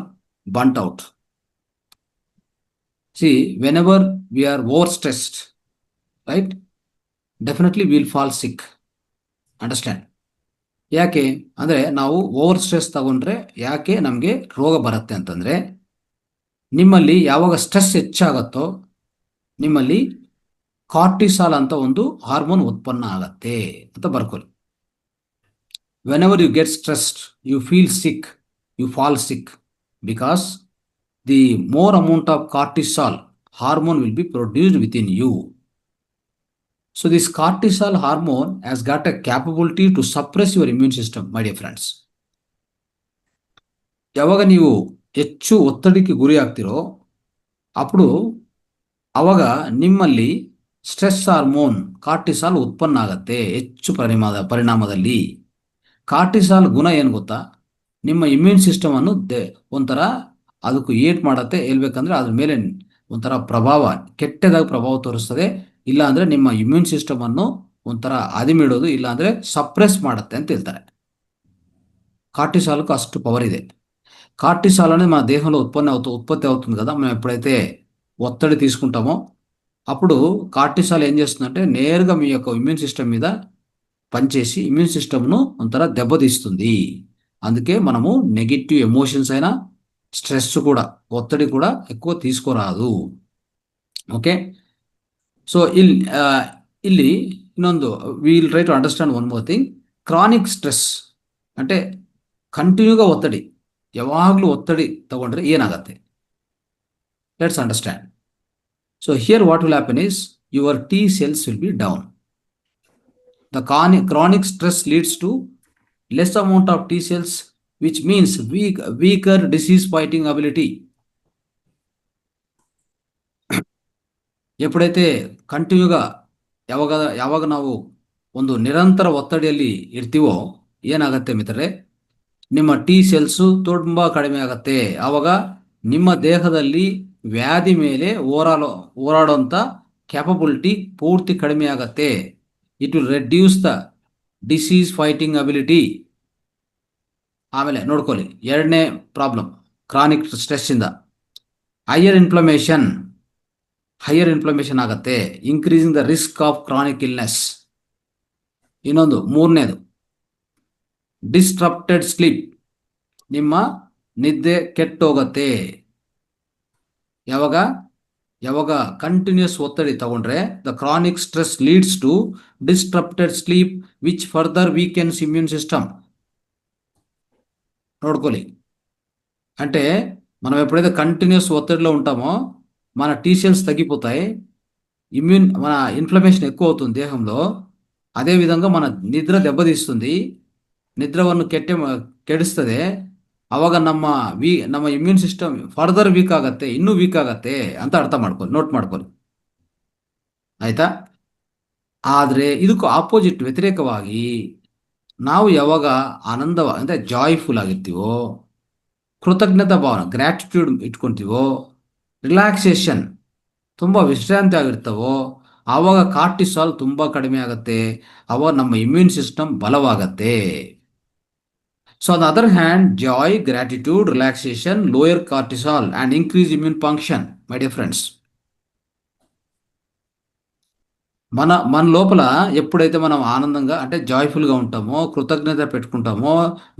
burnt out. See, whenever we are overstressed, right, definitely we will fall sick. Understand? ಯಾಕೆ ಅಂದರೆ, ನಾವು over stress ತಗೊಂಡ್ರೆ ಯಾಕೆ ನಮಗೆ ರೋಗ ಬರುತ್ತೆ ಅಂತಂದರೆ, ನಿಮ್ಮಲ್ಲಿ ಯಾವಾಗ ಸ್ಟ್ರೆಸ್ ಹೆಚ್ಚಾಗತ್ತೋ ನಿಮ್ಮಲ್ಲಿ ಕಾರ್ಟಿಸಾಲ್ ಅಂತ ಒಂದು ಹಾರ್ಮೋನ್ ಉತ್ಪನ್ನ ಆಗತ್ತೆ ಅಂತ ಬರ್ಕೊಳ್ಳಿ. whenever you get stressed, you feel sick, you fall sick, because the more amount of cortisol hormone will be produced within you. So this cortisol hormone has got a capability to suppress your immune system, my dear friends. ಯಾವಾಗ ನೀವು ಹೆಚ್ಚು ಒತ್ತಡಕ್ಕೆ ಗುರಿ ಆಗ್ತಿರೋ ಅప్పుడు ಅವಾಗ ನಿಮ್ಮಲ್ಲಿ stress hormone cortisol ಉತ್ಪನ್ನ ಆಗತ್ತೆ ಹೆಚ್ಚು ಪರಿಣಾಮದಲ್ಲಿ. ಕಾರ್ಟಿಸಾಲ್ ಗುಣ ಏನು ಗೊತ್ತಾ? ನಿಮ್ಮ ಇಮ್ಯೂನ್ ಸಿಸ್ಟಮನ್ನು ಒಂಥರ ಅದಕ್ಕೂ ಏಟ್ ಮಾಡತ್ತೆ. ಹೇಳ್ಬೇಕಂದ್ರೆ ಅದ್ರ ಮೇಲೆ ಒಂಥರ ಪ್ರಭಾವ, ಕೆಟ್ಟದಾಗಿ ಪ್ರಭಾವ ತೋರಿಸ್ತದೆ. ಇಲ್ಲಾಂದರೆ ನಿಮ್ಮ ಇಮ್ಯೂನ್ ಸಿಸ್ಟಮನ್ನು ಒಂಥರ ಅದಿಮಿಡೋದು, ಇಲ್ಲಾಂದರೆ ಸಪ್ರೆಸ್ ಮಾಡುತ್ತೆ ಅಂತ ಹೇಳ್ತಾರೆ. కార్టిసాల్కు అಷ್ಟು పవర్ ಇದೆ. కార్టిసాల్ అనేది మన దేహంలో ఉత్పత్తి అవుతుంది కదా. మనం ఎప్పుడైతే ఒత్తిడి తీసుకుంటామో అప్పుడు కార్టిసాల్ ఏం చేస్తుందంటే నేరుగా మీ యొక్క ఇమ్యూన్ సిస్టమ్ మీద పనిచేసి ఇమ్యూన్ సిస్టమ్ను ಒಂಥರ దెబ్బతీస్తుంది. అందుకే మనము నెగిటివ్ ఎమోషన్స్ అయినా, స్ట్రెస్ కూడా, ఒత్తిడి కూడా ఎక్కువ తీసుకోరాదు. ఓకే. సో ಇಲ್ಲಿ ಇನ್ನೊಂದು will try to understand one more thing. Chronic stress అంటే ಕಂಟಿನ್ಯೂగా ಒತ್ತಡಿ, ಯಾವಾಗಲೂ ಒತ್ತಡಿ ತಗೊಂಡ್ರೆ ಏನಾಗತ್ತೆ? Let's understand. So here what will happen is your T cells will be down. The chronic stress leads to less amount of T cells, which means weaker disease fighting ability. ಎప్పుಡೈತೆ ಕಂಟಿನ್ಯೂగా ಯಾವಾಗ ನಾವು ಒಂದು ನಿರಂತರ ಒತ್ತಡಿಯಲ್ಲಿ ಇರ್ತೀವೋ ಏನಾಗತ್ತೆ ಮಿತ್ರರೇ? ನಿಮ್ಮ ಟಿ ಸೆಲ್ಸು ತುಂಬ ಕಡಿಮೆ ಆಗತ್ತೆ. ಆವಾಗ ನಿಮ್ಮ ದೇಹದಲ್ಲಿ ವ್ಯಾಧಿ ಮೇಲೆ ಹೋರಾಡುವಂಥ ಕ್ಯಾಪಬಿಲಿಟಿ ಪೂರ್ತಿ ಕಡಿಮೆ ಆಗತ್ತೆ. It will reduce the disease fighting ability. ಆಮೇಲೆ ನೋಡ್ಕೊಳ್ಳಿ, ಎರಡನೇ ಪ್ರಾಬ್ಲಮ್ ಕ್ರಾನಿಕ್ ಸ್ಟ್ರೆಸ್ಸಿಂದ ಹೈಯರ್ ಇನ್ಫ್ಲಮೇಷನ್ ಆಗತ್ತೆ, increasing the risk of chronic illness. ಇನ್ನೊಂದು ಮೂರನೇದು ಡಿಸ್ಟ್ರಪ್ಟೆಡ್ ಸ್ಲೀಪ್. ನಿಮ್ಮ ನಿದ್ದೆ ಕೆಟ್ಟೋಗತ್ತೆ. ಯಾವಾಗ ಕಂಟಿನ್ಯೂಸ್ ಒತ್ತಡಿ ತಗೊಂಡ್ರೆ the chronic stress leads to disrupted sleep which further weakens immune system. ನೋಡ್ಕೊಳ್ಳಿ, అంటే మనం ఎప్పుడైతే కంటిన్యూస్ ఒత్తిడిలో ఉంటామో మన టీ సెల్స్ తగ్గిపోతాయి, మన ఇన్ఫ్లమేషన్ ఎక్కువ అవుతుంది దేహంలో. అదేవిధంగా మన నిద్ర దెబ్బతీస్తుంది, నిద్రವನ್ನು ಕೆಡಿಸ್ತದೆ. ಅವಾಗ ನಮ್ಮ ಇಮ್ಯೂನ್ ಸಿಸ್ಟಮ್ ಫರ್ದರ್ ವೀಕ್ ಆಗತ್ತೆ, ಇನ್ನೂ ವೀಕ್ ಆಗತ್ತೆ ಅಂತ ಅರ್ಥ ಮಾಡ್ಕೊಳ್ಳಿ, ನೋಟ್ ಮಾಡ್ಕೊಳ್ಳಿ, ಆಯ್ತಾ? ಆದರೆ ಇದಕ್ಕೂ ಆಪೋಸಿಟ್, ವ್ಯತಿರೇಕವಾಗಿ ನಾವು ಯಾವಾಗ ಅಂದರೆ ಜಾಯ್ಫುಲ್ ಆಗಿರ್ತೀವೋ, ಕೃತಜ್ಞತಾ ಭಾವನೆ, ಗ್ರ್ಯಾಟಿಟ್ಯೂಡ್ ಇಟ್ಕೊತೀವೋ, ರಿಲ್ಯಾಕ್ಸೇಷನ್, ತುಂಬ ವಿಶ್ರಾಂತಿ ಆಗಿರ್ತಾವೋ, ಆವಾಗ ಕಾರ್ಟಿಸಾಲ್ ತುಂಬ ಕಡಿಮೆ ಆಗುತ್ತೆ. ಆವಾಗ ನಮ್ಮ ಇಮ್ಯೂನ್ ಸಿಸ್ಟಮ್ ಬಲವಾಗತ್ತೆ. So on the other hand, joy, gratitude, relaxation, lower cortisol and increase immune function, my dear friends. మన లోపల ఎప్పుడైతే మనం ఆనందంగా, అంటే జాయ్ఫుల్గా ఉంటామో, కృతజ్ఞత పెట్టుకుంటామో,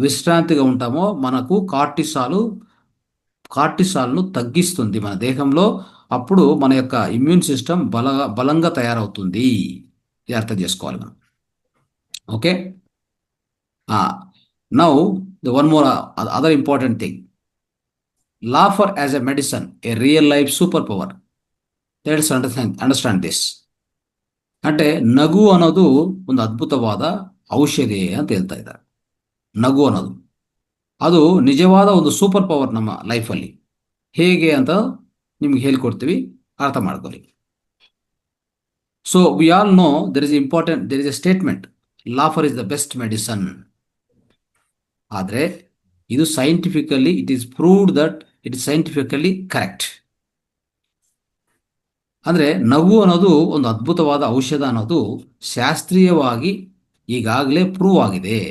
విశ్రాంతిగా ఉంటామో, మనకు కార్టిసాల్ను తగ్గిస్తుంది మన దేహంలో. అప్పుడు మన యొక్క ఇమ్యూన్ సిస్టమ్ బలంగా తయారవుతుంది. ఇది అర్థం చేసుకోవాలి మనం. Okay. Now, the one more other important thing. Laughter as a medicine, a real life superpower. Let's understand this. అంటే ನಗು ಅನ್ನೋದು ಒಂದು ಅದ್ಭುತವಾದ ಔಷಧಿ ಅಂತ ಹೇಳ್ತಾ ಇದ್ದಾರೆ. ನಗು ಅನ್ನೋದು ಅದು ನಿಜವಾದ ಒಂದು ಸೂಪರ್ ಪವರ್ ನಮ್ಮ ಲೈಫಲ್ಲಿ. ಹೇಗೆ ಅಂತ ನಿಮ್ಗೆ ಹೇಳ್ಕೊಡ್ತೀವಿ, ಅರ್ಥ ಮಾಡ್ಕೊಳ್ಳಿ. So we all know there is a statement, laughter is the best medicine. ಆದರೆ ಇದು scientifically it is proved that it is scientifically correct. ಅಂದರೆ ನಗು ಅನ್ನೋದು ಒಂದು ಅದ್ಭುತವಾದ ಔಷಧ ಅನ್ನೋದು ಶಾಸ್ತ್ರೀಯವಾಗಿ ಈಗಾಗಲೇ ಪ್ರೂವ್ ఆಗಿದೆ.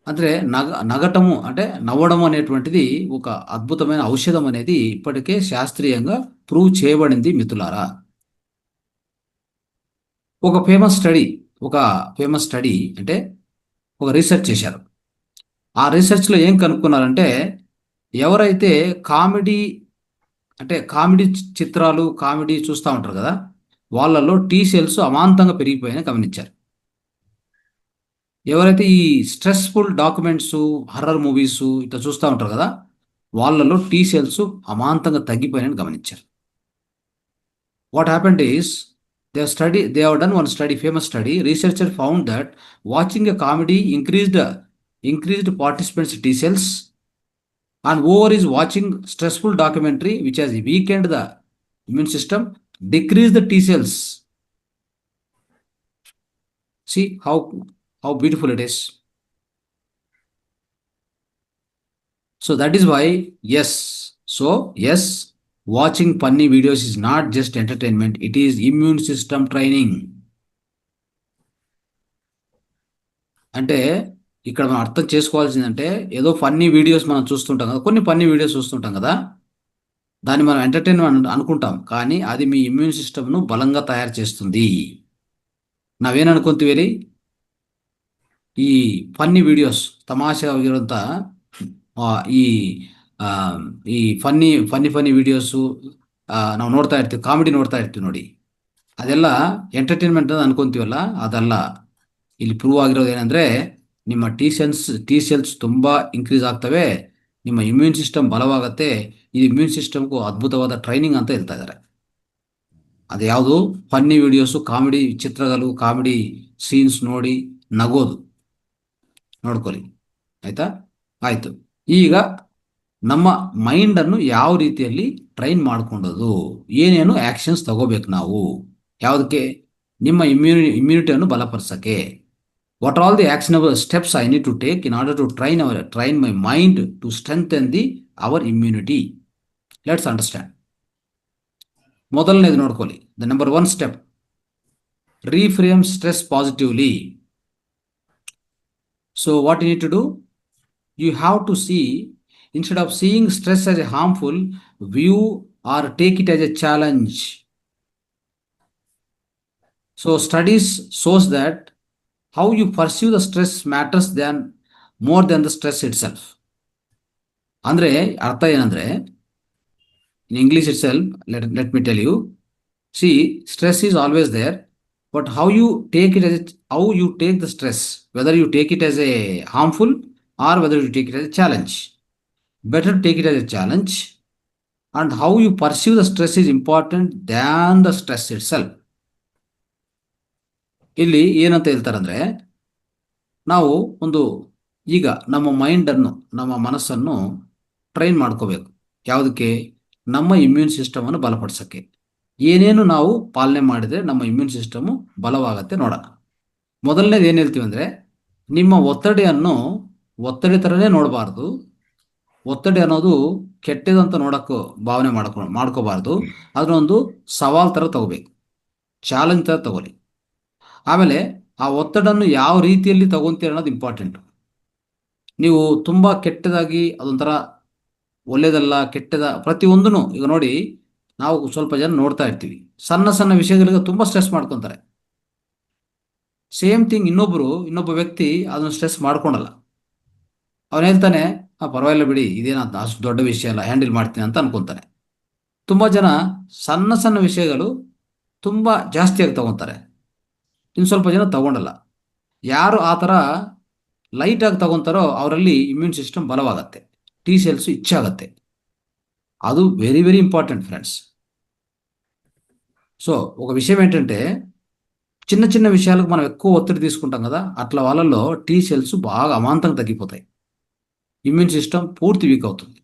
అంటే నగటము అంటే నవ్వడం అనేటువంటిది ఒక అద్భుతమైన ఔషధం అనేది ఇప్పటికే శాస్త్రీయంగా ప్రూవ్ చేయబడింది మిత్రులారా. ఒక ఫేమస్ స్టడీ అంటే ఒక రీసెర్చ్ చేశారు. ఆ రీసెర్చ్లో ఏం కనుక్కున్నారంటే ఎవరైతే కామెడీ చిత్రాలు, కామెడీ చూస్తూ ఉంటారు కదా, వాళ్ళలో టీ సెల్స్ అమాంతంగా పెరిగిపోయాయని గమనించారు. ఎవరైతే ఈ స్ట్రెస్ఫుల్ డాక్యుమెంట్స్, హర్రర్ మూవీస్ ఇట్లా చూస్తూ ఉంటారు కదా, వాళ్ళలో టీ సెల్స్ అమాంతంగా తగ్గిపోయాయని గమనించారు. What happened is they have done one study, famous study. Researchers found that watching a comedy increased participants T cells, and over is watching stressful documentary which has weakened the immune system, decreased the T cells. See how beautiful it is. So that is why, yes. So yes, watching funny videos is not just entertainment, it is immune system training. అంటే ఇక్కడ మనం అర్థం చేసుకోవాల్సిందంటే, ఏదో funny videos మనం చూస్తుంటాం కదా, కొన్ని funny videos చూస్తుంటాం కదా, దాన్ని మనం ఎంటర్టైన్మెంట్ అనుకుంటాం, కానీ అది మీ ఇమ్యూన్ సిస్టమ్ను బలంగా తయారు చేస్తుంది. నావేననుకుంటే ఈ ఫన్నీ వీడియోస్ తమాషా ఇరంతా ಈ ಆ, ಈ ಫನ್ನಿ ಫನ್ನಿ ಫನ್ನಿ ವಿಡಿಯೋಸು ನಾವು ನೋಡ್ತಾ ಇರ್ತೀವಿ, ಕಾಮಿಡಿ ನೋಡ್ತಾ ಇರ್ತೀವಿ ನೋಡಿ, ಅದೆಲ್ಲ ಎಂಟರ್ಟೈನ್ಮೆಂಟ್ ಅಂತ ಅನ್ಕೊಂತೀವಲ್ಲ, ಅದಲ್ಲ. ಇಲ್ಲಿ ಪ್ರೂವ್ ಆಗಿರೋದು ಏನಂದರೆ, ನಿಮ್ಮ ಟಿ ಸೆಲ್ಸ್ ತುಂಬ ಇನ್ಕ್ರೀಸ್ ಆಗ್ತವೆ, ನಿಮ್ಮ ಇಮ್ಯೂನ್ ಸಿಸ್ಟಮ್ ಬಲವಾಗುತ್ತೆ. ಈ ಇಮ್ಯೂನ್ ಸಿಸ್ಟಮ್ಗೂ ಅದ್ಭುತವಾದ ಟ್ರೈನಿಂಗ್ ಅಂತ ಹೇಳ್ತಾ ಇದ್ದಾರೆ. ಅದು ಯಾವುದು? ಫನ್ನಿ ವಿಡಿಯೋಸು, ಕಾಮಿಡಿ ಚಿತ್ರಗಳು, ಕಾಮಿಡಿ ಸೀನ್ಸ್ ನೋಡಿ ನಗೋದು ನೋಡ್ಕೊಳ್ಳಿ, ಆಯಿತಾ? ಆಯಿತು. ಈಗ ನಮ್ಮ ಮೈಂಡನ್ನು ಯಾವ ರೀತಿಯಲ್ಲಿ ಟ್ರೈನ್ ಮಾಡ್ಕೊಂಡೋದು, ಏನೇನು ಆ್ಯಕ್ಷನ್ಸ್ ತಗೋಬೇಕು ನಾವು, ಯಾವುದಕ್ಕೆ? ನಿಮ್ಮ ಇಮ್ಯುನಿಟಿಯನ್ನು ಬಲಪಡಿಸೋಕ್ಕೆ. What are all the actionable steps I need to take in order to train my mind to strengthen our immunity? Let's understand. ಮೊದಲನೇದು ನೋಡ್ಕೊಳ್ಳಿ, the number 1 step, reframe stress positively. So what you need to do? You have to see, instead of seeing stress as a harmful, view or take it as a challenge. So studies shows that how you pursue the stress matters more than the stress itself. ಅಂದ್ರೆ ಅರ್ಥ ಏನಂದ್ರೆ, in English itself, let me tell you, see, stress is always there, but how you take the stress, whether you take it as a harmful or whether you take it as a challenge. Better take it as a challenge, and how you pursue the stress is important than the stress itself. ಇಲ್ಲಿ ಏನಂತ ಹೇಳ್ತಾರಂದ್ರೆ, ನಾವು ಈಗ ನಮ್ಮ ಮೈಂಡನ್ನು, ನಮ್ಮ ಮನಸ್ಸನ್ನು train ಮಾಡ್ಕೋಬೇಕು. ಯಾವುದಕ್ಕೆ? ನಮ್ಮ ಇಮ್ಯೂನ್ ಸಿಸ್ಟಮನ್ನು ಬಲಪಡಿಸೋಕ್ಕೆ. ಏನೇನು ನಾವು ಪಾಲನೆ ಮಾಡಿದರೆ ನಮ್ಮ ಇಮ್ಯೂನ್ ಸಿಸ್ಟಮು ಬಲವಾಗತ್ತೆ ನೋಡೋಣ. ಮೊದಲನೇದು ಏನು ಹೇಳ್ತೀವಿ ಅಂದರೆ, ನಿಮ್ಮ ಒತ್ತಡಿ ಥರನೇ ನೋಡಬಾರ್ದು. ಒತ್ತಡಿ ಅನ್ನೋದು ಕೆಟ್ಟದಂತ ನೋಡೋಕ್ಕೂ ಭಾವನೆ ಮಾಡ್ಕೋಬಾರ್ದು. ಅದನ್ನೊಂದು ಸವಾಲ್ ಥರ ತಗೋಬೇಕು, ಚಾಲೆಂಜ್ ಥರ ತಗೋರಿ. ಆಮೇಲೆ ಆ ಒತ್ತಡನ್ನು ಯಾವ ರೀತಿಯಲ್ಲಿ ತಗೊಂತೀರ ಅನ್ನೋದು ಇಂಪಾರ್ಟೆಂಟು. ನೀವು ತುಂಬ ಕೆಟ್ಟದಾಗಿ, ಅದೊಂಥರ ಒಳ್ಳೇದಲ್ಲ ಕೆಟ್ಟದ ಪ್ರತಿಯೊಂದೂ, ಈಗ ನೋಡಿ, ನಾವು ಸ್ವಲ್ಪ ಜನ ನೋಡ್ತಾ ಇರ್ತೀವಿ, ಸಣ್ಣ ಸಣ್ಣ ವಿಷಯಗಳಿಗೆ ತುಂಬ ಸ್ಟ್ರೆಸ್ ಮಾಡ್ಕೊತಾರೆ. ಸೇಮ್ ಥಿಂಗ್ ಇನ್ನೊಬ್ಬ ವ್ಯಕ್ತಿ ಅದನ್ನು ಸ್ಟ್ರೆಸ್ ಮಾಡ್ಕೊಳಲ್ಲ. ಅವನು ಹೇಳ್ತಾನೆ, ಪರವಾಗಿಲ್ಲ ಬಿಡಿ, ಇದೇನಂತ ಅಷ್ಟು ದೊಡ್ಡ ವಿಷಯ ಅಲ್ಲ, ಹ್ಯಾಂಡಲ್ ಮಾಡ್ತೀನಿ ಅಂತ ಅನ್ಕೊತಾನೆ. ತುಂಬ ಜನ ಸಣ್ಣ ಸಣ್ಣ ವಿಷಯಗಳು ತುಂಬ ಜಾಸ್ತಿಯಾಗಿ ತಗೊತಾರೆ, ಇನ್ನು ಸ್ವಲ್ಪ ಜನ ತಗೊಂಡಲ್ಲ. ಯಾರು ಆ ಥರ ಲೈಟಾಗಿ ತಗೊತಾರೋ ಅವರಲ್ಲಿ ಇಮ್ಯೂನ್ ಸಿಸ್ಟಮ್ ಬಲವಾಗತ್ತೆ, ಟಿ ಸೆಲ್ಸ್ ಹೆಚ್ಚಾಗತ್ತೆ. అది very very important friends. So ఒక విషయం ఏంటంటే, చిన్న చిన్న విషయాలకు మనం ఎక్కువ ఒత్తిడి తీసుకుంటాం కదా, అట్లా వాళ్ళల్లో టీ సెల్స్ బాగా అమాంతంగా తగ్గిపోతాయి, ఇమ్యూన్ సిస్టమ్ పూర్తి వీక్ అవుతుంది.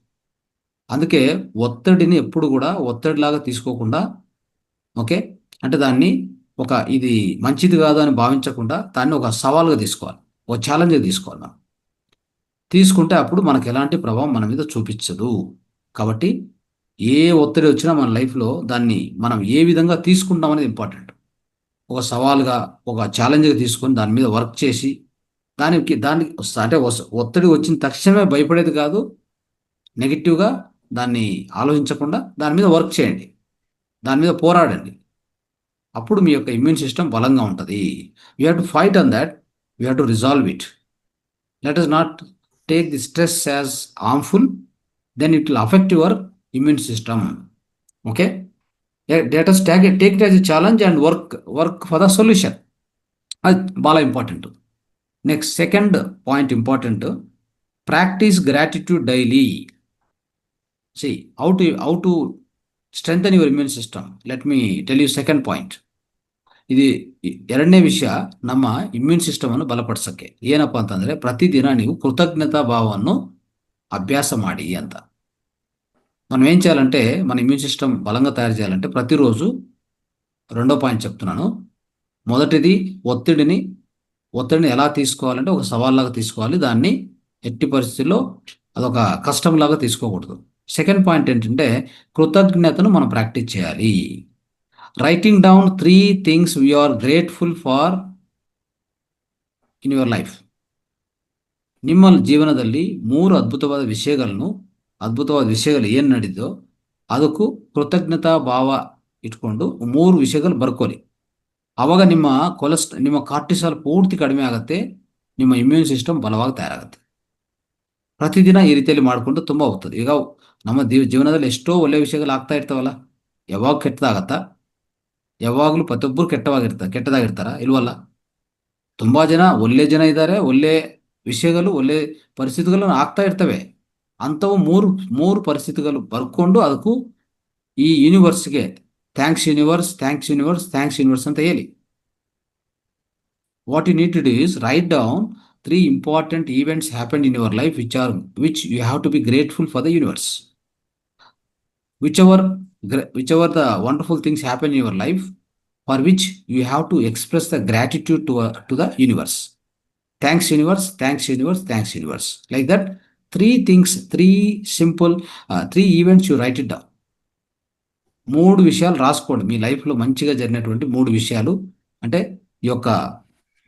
అందుకే ఒత్తిడిని ఎప్పుడు కూడా ఒత్తిడిలాగా తీసుకోకుండా, ఓకే, అంటే దాన్ని ఇది మంచిది కాదు అని భావించకుండా దాన్ని ఒక సవాల్గా తీసుకోవాలి, ఒక ఛాలెంజ్గా తీసుకోవాలి. మనం తీసుకుంటే అప్పుడు మనకు ఎలాంటి ప్రభావం మన మీద చూపించదు. కాబట్టి ఏ ఒత్తిడి వచ్చినా మన లైఫ్లో దాన్ని మనం ఏ విధంగా తీసుకుంటాం అనేది ఇంపార్టెంట్. ఒక సవాల్గా, ఒక ఛాలెంజ్గా తీసుకొని దాని మీద వర్క్ చేసి, దానికి అంటే ఒత్తిడి వచ్చిన తక్షణమే భయపడేది కాదు, నెగిటివ్గా దాన్ని ఆలోచించకుండా దాని మీద వర్క్ చేయండి, దాని మీద పోరాడండి. అప్పుడు మీ యొక్క ఇమ్యూన్ సిస్టమ్ బలంగా ఉంటుంది. You have to fight on that, you have to resolve it. Let us not take the stress as harmful, then it will affect your immune system. Okay, let us take it as a challenge and work for the solution. అది బాగా important. Next second point important, practice gratitude daily. See how to strengthen your immune system. Let me tell U second point. ಇದು ಎರಡನೇ ವಿಷಯ, ನಮ್ಮ immune ಸಿಸ್ಟಮನ್ನು ಬಲಪಡಿಸೋಕ್ಕೆ ಏನಪ್ಪ ಅಂತಂದರೆ, ಪ್ರತಿದಿನ ನೀವು ಕೃತಜ್ಞತಾ ಭಾವವನ್ನು అభ్యాస ಮಾಡಿ ಅಂತ. మనం ఏం చేయాలంటే, మన ఇమ్యూన్ సిస్టమ్ బలంగా తయారు చేయాలంటే ప్రతిరోజు రెండో పాయింట్ చెప్తున్నాను. మొదటిది ఒత్తిడిని ఎలా తీసుకోవాలంటే ఒక సవాల్లాగా తీసుకోవాలి. దాన్ని ఎట్టి పరిస్థితుల్లో అదొక కష్టంలాగా తీసుకోకూడదు. సెకండ్ పాయింట్ ఏంటంటే, కృతజ్ఞతను మనం ప్రాక్టీస్ చేయాలి. Writing down 3 things we are grateful for in your life. ನಿಮ್ಮ ಜೀವನದಲ್ಲಿ 3 ಅದ್ಭುತವಾದ ವಿಷಯಗಳು ಏನು ನಡೆದೋ ಅದಕ್ಕೂ ಕೃತಜ್ಞತಾ ಭಾವ ಇಟ್ಕೊಂಡು 3 ವಿಷಯಗಳು ಬರ್ಕೊಳ್ಳಿ. ಆವಾಗ ನಿಮ್ಮ ಕಾರ್ಟಿಸಾಲ್ ಪೂರ್ತಿ ಕಡಿಮೆ ಆಗುತ್ತೆ, ನಿಮ್ಮ ಇಮ್ಯೂನ್ ಸಿಸ್ಟಮ್ ಬಲವಾಗಿ ತಯಾರಾಗುತ್ತೆ. ಪ್ರತಿದಿನ ಈ ರೀತಿಯಲ್ಲಿ ಮಾಡಿಕೊಂಡು ತುಂಬ ಹೋಗ್ತದೆ. ಈಗ ನಮ್ಮ ಜೀವನದಲ್ಲಿ ಎಷ್ಟೋ ಒಳ್ಳೆಯ ವಿಷಯಗಳು ಆಗ್ತಾ ಇರ್ತಾವಲ್ಲ, ಯಾವಾಗ ಕೆಟ್ಟದಾಗತ್ತಾ? ಯಾವಾಗಲೂ ಪ್ರತಿಯೊಬ್ಬರು ಕೆಟ್ಟದಾಗಿರ್ತಾರ? ಇಲ್ವಲ್ಲ. ತುಂಬ ಒಳ್ಳೆ ಜನ ಇದ್ದಾರೆ, ಒಳ್ಳೆ ವಿಷಯಗಳು, ಒಳ್ಳೆ ಪರಿಸ್ಥಿತಿಗಳು ಆಗ್ತಾ ಇರ್ತವೆ. ಅಂಥವು ಮೂರು ಪರಿಸ್ಥಿತಿಗಳು ಬರ್ಕೊಂಡು ಅದಕ್ಕೂ ಈ ಯೂನಿವರ್ಸ್ಗೆ thanks universe, thanks universe, thanks universe ಅಂತ ಹೇಳಿ. What you need to do is write down 3 important events happened in your life which you have to be grateful for the universe. Whichever the wonderful things happen in your life, for which you have to express the gratitude to the universe. Thanks universe, thanks universe, thanks universe. Like that, 3 things, 3 simple 3 events you write it down. 3 విషయాలు రాసుకోండి. మీ లైఫ్లో మంచిగా జరిగినటువంటి 3 విషయాలు, అంటే ఈ యొక్క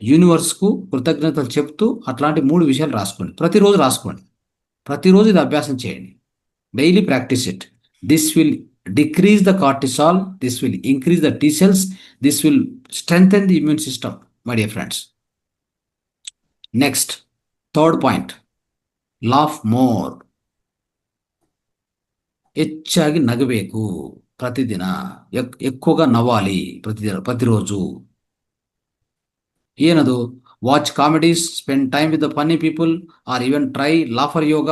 యూనివర్స్కు కృతజ్ఞతలు చెప్తూ అట్లాంటి 3 విషయాలు రాసుకోండి. ప్రతిరోజు రాసుకోండి. ప్రతిరోజు ఇది అభ్యాసం చేయండి. Daily practice it. This will decrease the cortisol, this will increase the T cells, this will strengthen the immune system, my dear friends. Next, third point, laugh more. ಹೆಚ್ಚಾಗಿ ನಗಬೇಕು. ಪ್ರತಿದಿನ ఎక్కువగా నవ్వాలి. ప్రతిరోజు. ಏನದು? Watch comedies, spend time with the funny people, or even try laughter yoga.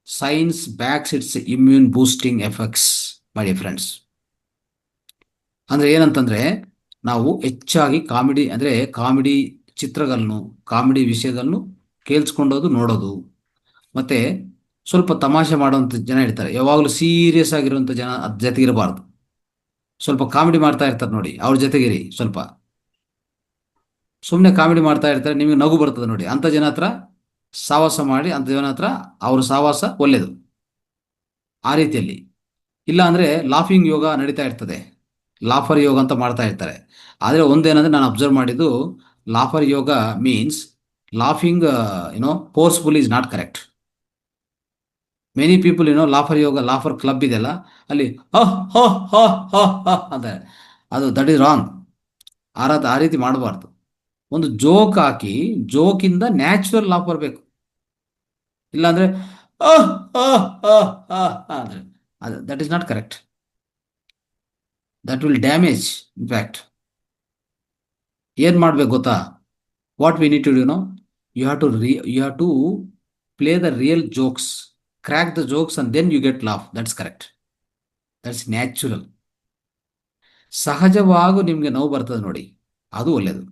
Science backs its immune boosting effects, my dear friends. ಅಂದರೆ ಏನಂತಂದರೆ, ನಾವು ಹೆಚ್ಚಾಗಿ ಕಾಮಿಡಿ ಚಿತ್ರಗಳನ್ನು, ಕಾಮಿಡಿ ವಿಷಯಗಳನ್ನು ಕೇಳಿಸ್ಕೊಂಡೋದು, ನೋಡೋದು, ಮತ್ತು ಸ್ವಲ್ಪ ತಮಾಷೆ ಮಾಡುವಂಥ ಜನ ಇರ್ತಾರೆ. ಯಾವಾಗಲೂ ಸೀರಿಯಸ್ ಆಗಿರುವಂಥ ಜನ ಅದ್ರ ಜೊತೆಗಿರಬಾರ್ದು. ಸ್ವಲ್ಪ ಕಾಮಿಡಿ ಮಾಡ್ತಾ ಇರ್ತಾರೆ ನೋಡಿ, ಅವ್ರ ಜೊತೆಗಿರಿ. ಸ್ವಲ್ಪ ಸುಮ್ಮನೆ ಕಾಮಿಡಿ ಮಾಡ್ತಾ ಇರ್ತಾರೆ, ನಿಮಗೆ ನಗು ಬರ್ತದೆ ನೋಡಿ, ಅಂಥ ಜನ ಹತ್ರ ಸಾವಾಸ ಮಾಡಿ, ಅಂಥ ಜನ ಹತ್ರ ಅವ್ರ ಸಾವಾಸ ಒಳ್ಳೆಯದು. ಆ ರೀತಿಯಲ್ಲಿ ಇಲ್ಲ ಅಂದರೆ ಲಾಫಿಂಗ್ ಯೋಗ ನಡೀತಾ ಇರ್ತದೆ, ಲಾಫರ್ ಯೋಗ ಅಂತ ಮಾಡ್ತಾ ಇರ್ತಾರೆ. ಆದರೆ ಒಂದೇನಂದರೆ, ನಾನು ಅಬ್ಸರ್ವ್ ಮಾಡಿದ್ದು, laughter yoga means laughing forceful is not correct. Many people laughter yoga, laughter club ಇದೆಯಲ್ಲ, ಅಲ್ಲಿ ಅಂತ, ಅದು ದಟ್ ಈಸ್ ರಾಂಗ್. ಆ ರೀತಿ ಮಾಡಬಾರ್ದು. ಒಂದು ಜೋಕ್ ಹಾಕಿ, ಜೋಕಿಂದ ನ್ಯಾಚುರಲ್ ಲಾಫ್ ಬರಬೇಕು. ಇಲ್ಲಾಂದರೆ ಅಂದರೆ that is not correct. That will damage. In fact ಏನು ಮಾಡಬೇಕು ಗೊತ್ತಾ? What we need to do no, you have to play the real jokes, crack the jokes, and then you get laugh. That's correct. That's natural. ಸಹಜವಾಗಿ ನಿಮಗೆ ನೋವು ಬರ್ತದೆ ನೋಡಿ, ಅದು ಒಳ್ಳೆಯದು.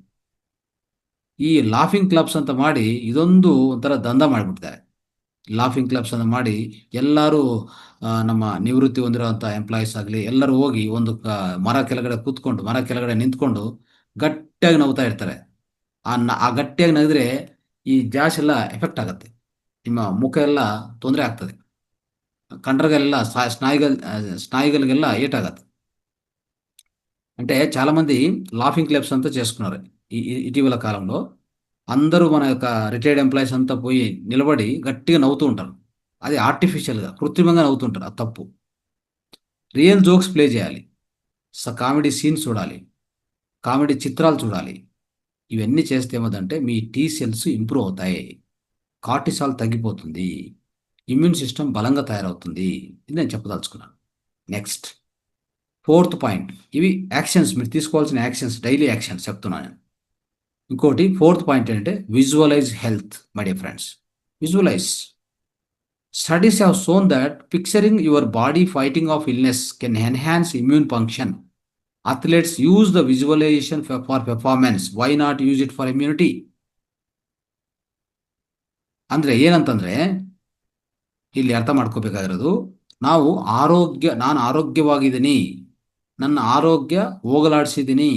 ಈ ಲಾಫಿಂಗ್ ಕ್ಲಬ್ಸ್ ಅಂತ ಮಾಡಿ ಇದೊಂದು ಒಂಥರ ದಂಧ ಮಾಡಿಬಿಡ್ತಾರೆ. ಲಾಫಿಂಗ್ ಕ್ಲಬ್ಸ್ ಅಂತ ಮಾಡಿ ಎಲ್ಲರೂ, ನಮ್ಮ ನಿವೃತ್ತಿ ಹೊಂದಿರುವಂಥ ಎಂಪ್ಲಾಯೀಸ್ ಆಗಲಿ, ಎಲ್ಲರೂ ಹೋಗಿ ಒಂದು ಮರ ಕೆಳಗಡೆ ನಿಂತ್ಕೊಂಡು ಗಟ್ಟಿಯಾಗಿ ನಗ್ತಾ ಇರ್ತಾರೆ. ಆ ಗಟ್ಟಿಯಾಗಿ ನಗಿದ್ರೆ ಈ ಜಾಶ್ ಎಲ್ಲ ಎಫೆಕ್ಟ್ ಆಗುತ್ತೆ, ನಿಮ್ಮ ಮುಖ ಎಲ್ಲ ತೊಂದರೆ ಆಗ್ತದೆ, కండరగల్లా స్నాయుಗಳಿಗೆಲ್ಲ ఏటాగదు. అంటే చాలామంది లాఫింగ్ క్లబ్స్ అంతా చేసుకున్నారు ఇటీవల కాలంలో. అందరూ మన యొక్క రిటైర్డ్ ఎంప్లాయీస్ అంతా పోయి నిలబడి గట్టిగా నవ్వుతూ ఉంటారు. అది ఆర్టిఫిషియల్గా, కృత్రిమంగా నవ్వుతుంటారు. అది తప్పు. రియల్ జోక్స్ ప్లే చేయాలి, కామెడీ సీన్స్ చూడాలి, కామెడీ చిత్రాలు చూడాలి. ఇవన్నీ చేస్తే ఏమవుతుందంటే, మీ T cells ఇంప్రూవ్ అవుతాయి, కార్టిసాల్ తగ్గిపోతుంది, ఇమ్యూన్ సిస్టమ్ బలంగా తయారవుతుంది. ఇది నేను చెప్పదలుచుకున్నాను. Next, fourth point. ఇవి యాక్షన్స్, మీరు తీసుకోవాల్సిన యాక్షన్స్, డైలీ యాక్షన్స్ చెప్తున్నాను. ఇంకోటి ఫోర్త్ పాయింట్ ఏంటంటే visualise health my dear friends. Visualise. Studies have shown that picturing your body fighting off illness can enhance immune function. Athletes use the visualization for performance. Why not use it for immunity? ಅಂದ್ರೆ ಏನಂತಂದ್ರೆ ಇಲ್ಲಿ ಅರ್ಥ ಮಾಡ್ಕೋಬೇಕಾಗಿರೋದು, ನಾವು ನಾನು ಆರೋಗ್ಯವಾಗಿದ್ದೀನಿ, ನನ್ನ ಆರೋಗ್ಯ ಹೋಗಲಾಡಿಸಿದ್ದೀನಿ,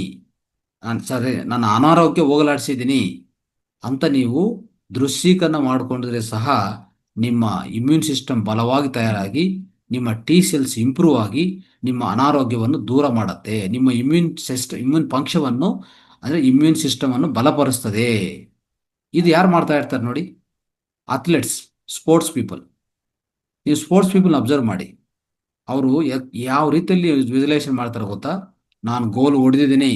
ನನ್ನ ಅನಾರೋಗ್ಯ ಹೋಗಲಾಡಿಸಿದ್ದೀನಿ ಅಂತ ನೀವು ದೃಶ್ಯೀಕರಣ ಮಾಡಿಕೊಂಡ್ರೆ ಸಹ ನಿಮ್ಮ ಇಮ್ಯೂನ್ ಸಿಸ್ಟಮ್ ಬಲವಾಗಿ ತಯಾರಾಗಿ ನಿಮ್ಮ ಟಿ ಸೆಲ್ಸ್ ಇಂಪ್ರೂವ್ ಆಗಿ ನಿಮ್ಮ ಅನಾರೋಗ್ಯವನ್ನು ದೂರ ಮಾಡುತ್ತೆ. ನಿಮ್ಮ ಇಮ್ಯೂನ್ ಫಂಕ್ಷವನ್ನು ಅಂದರೆ ಇಮ್ಯೂನ್ ಸಿಸ್ಟಮನ್ನು ಬಲಪಡಿಸ್ತದೆ. ಇದು ಯಾರು ಮಾಡ್ತಾ ಇರ್ತಾರೆ ನೋಡಿ? Athletes, sports people. ನೀವು ಸ್ಪೋರ್ಟ್ಸ್ ಪೀಪಲ್ನ ಅಬ್ಸರ್ವ್ ಮಾಡಿ, ಅವರು ಯಾವ ರೀತಿಯಲ್ಲಿ ವಿಜುವಲೈಸೇಷನ್ ಮಾಡ್ತಾರೆ ಗೊತ್ತಾ? ನಾನು ಗೋಲ್ ಹೊಡೆದಿದ್ದೀನಿ,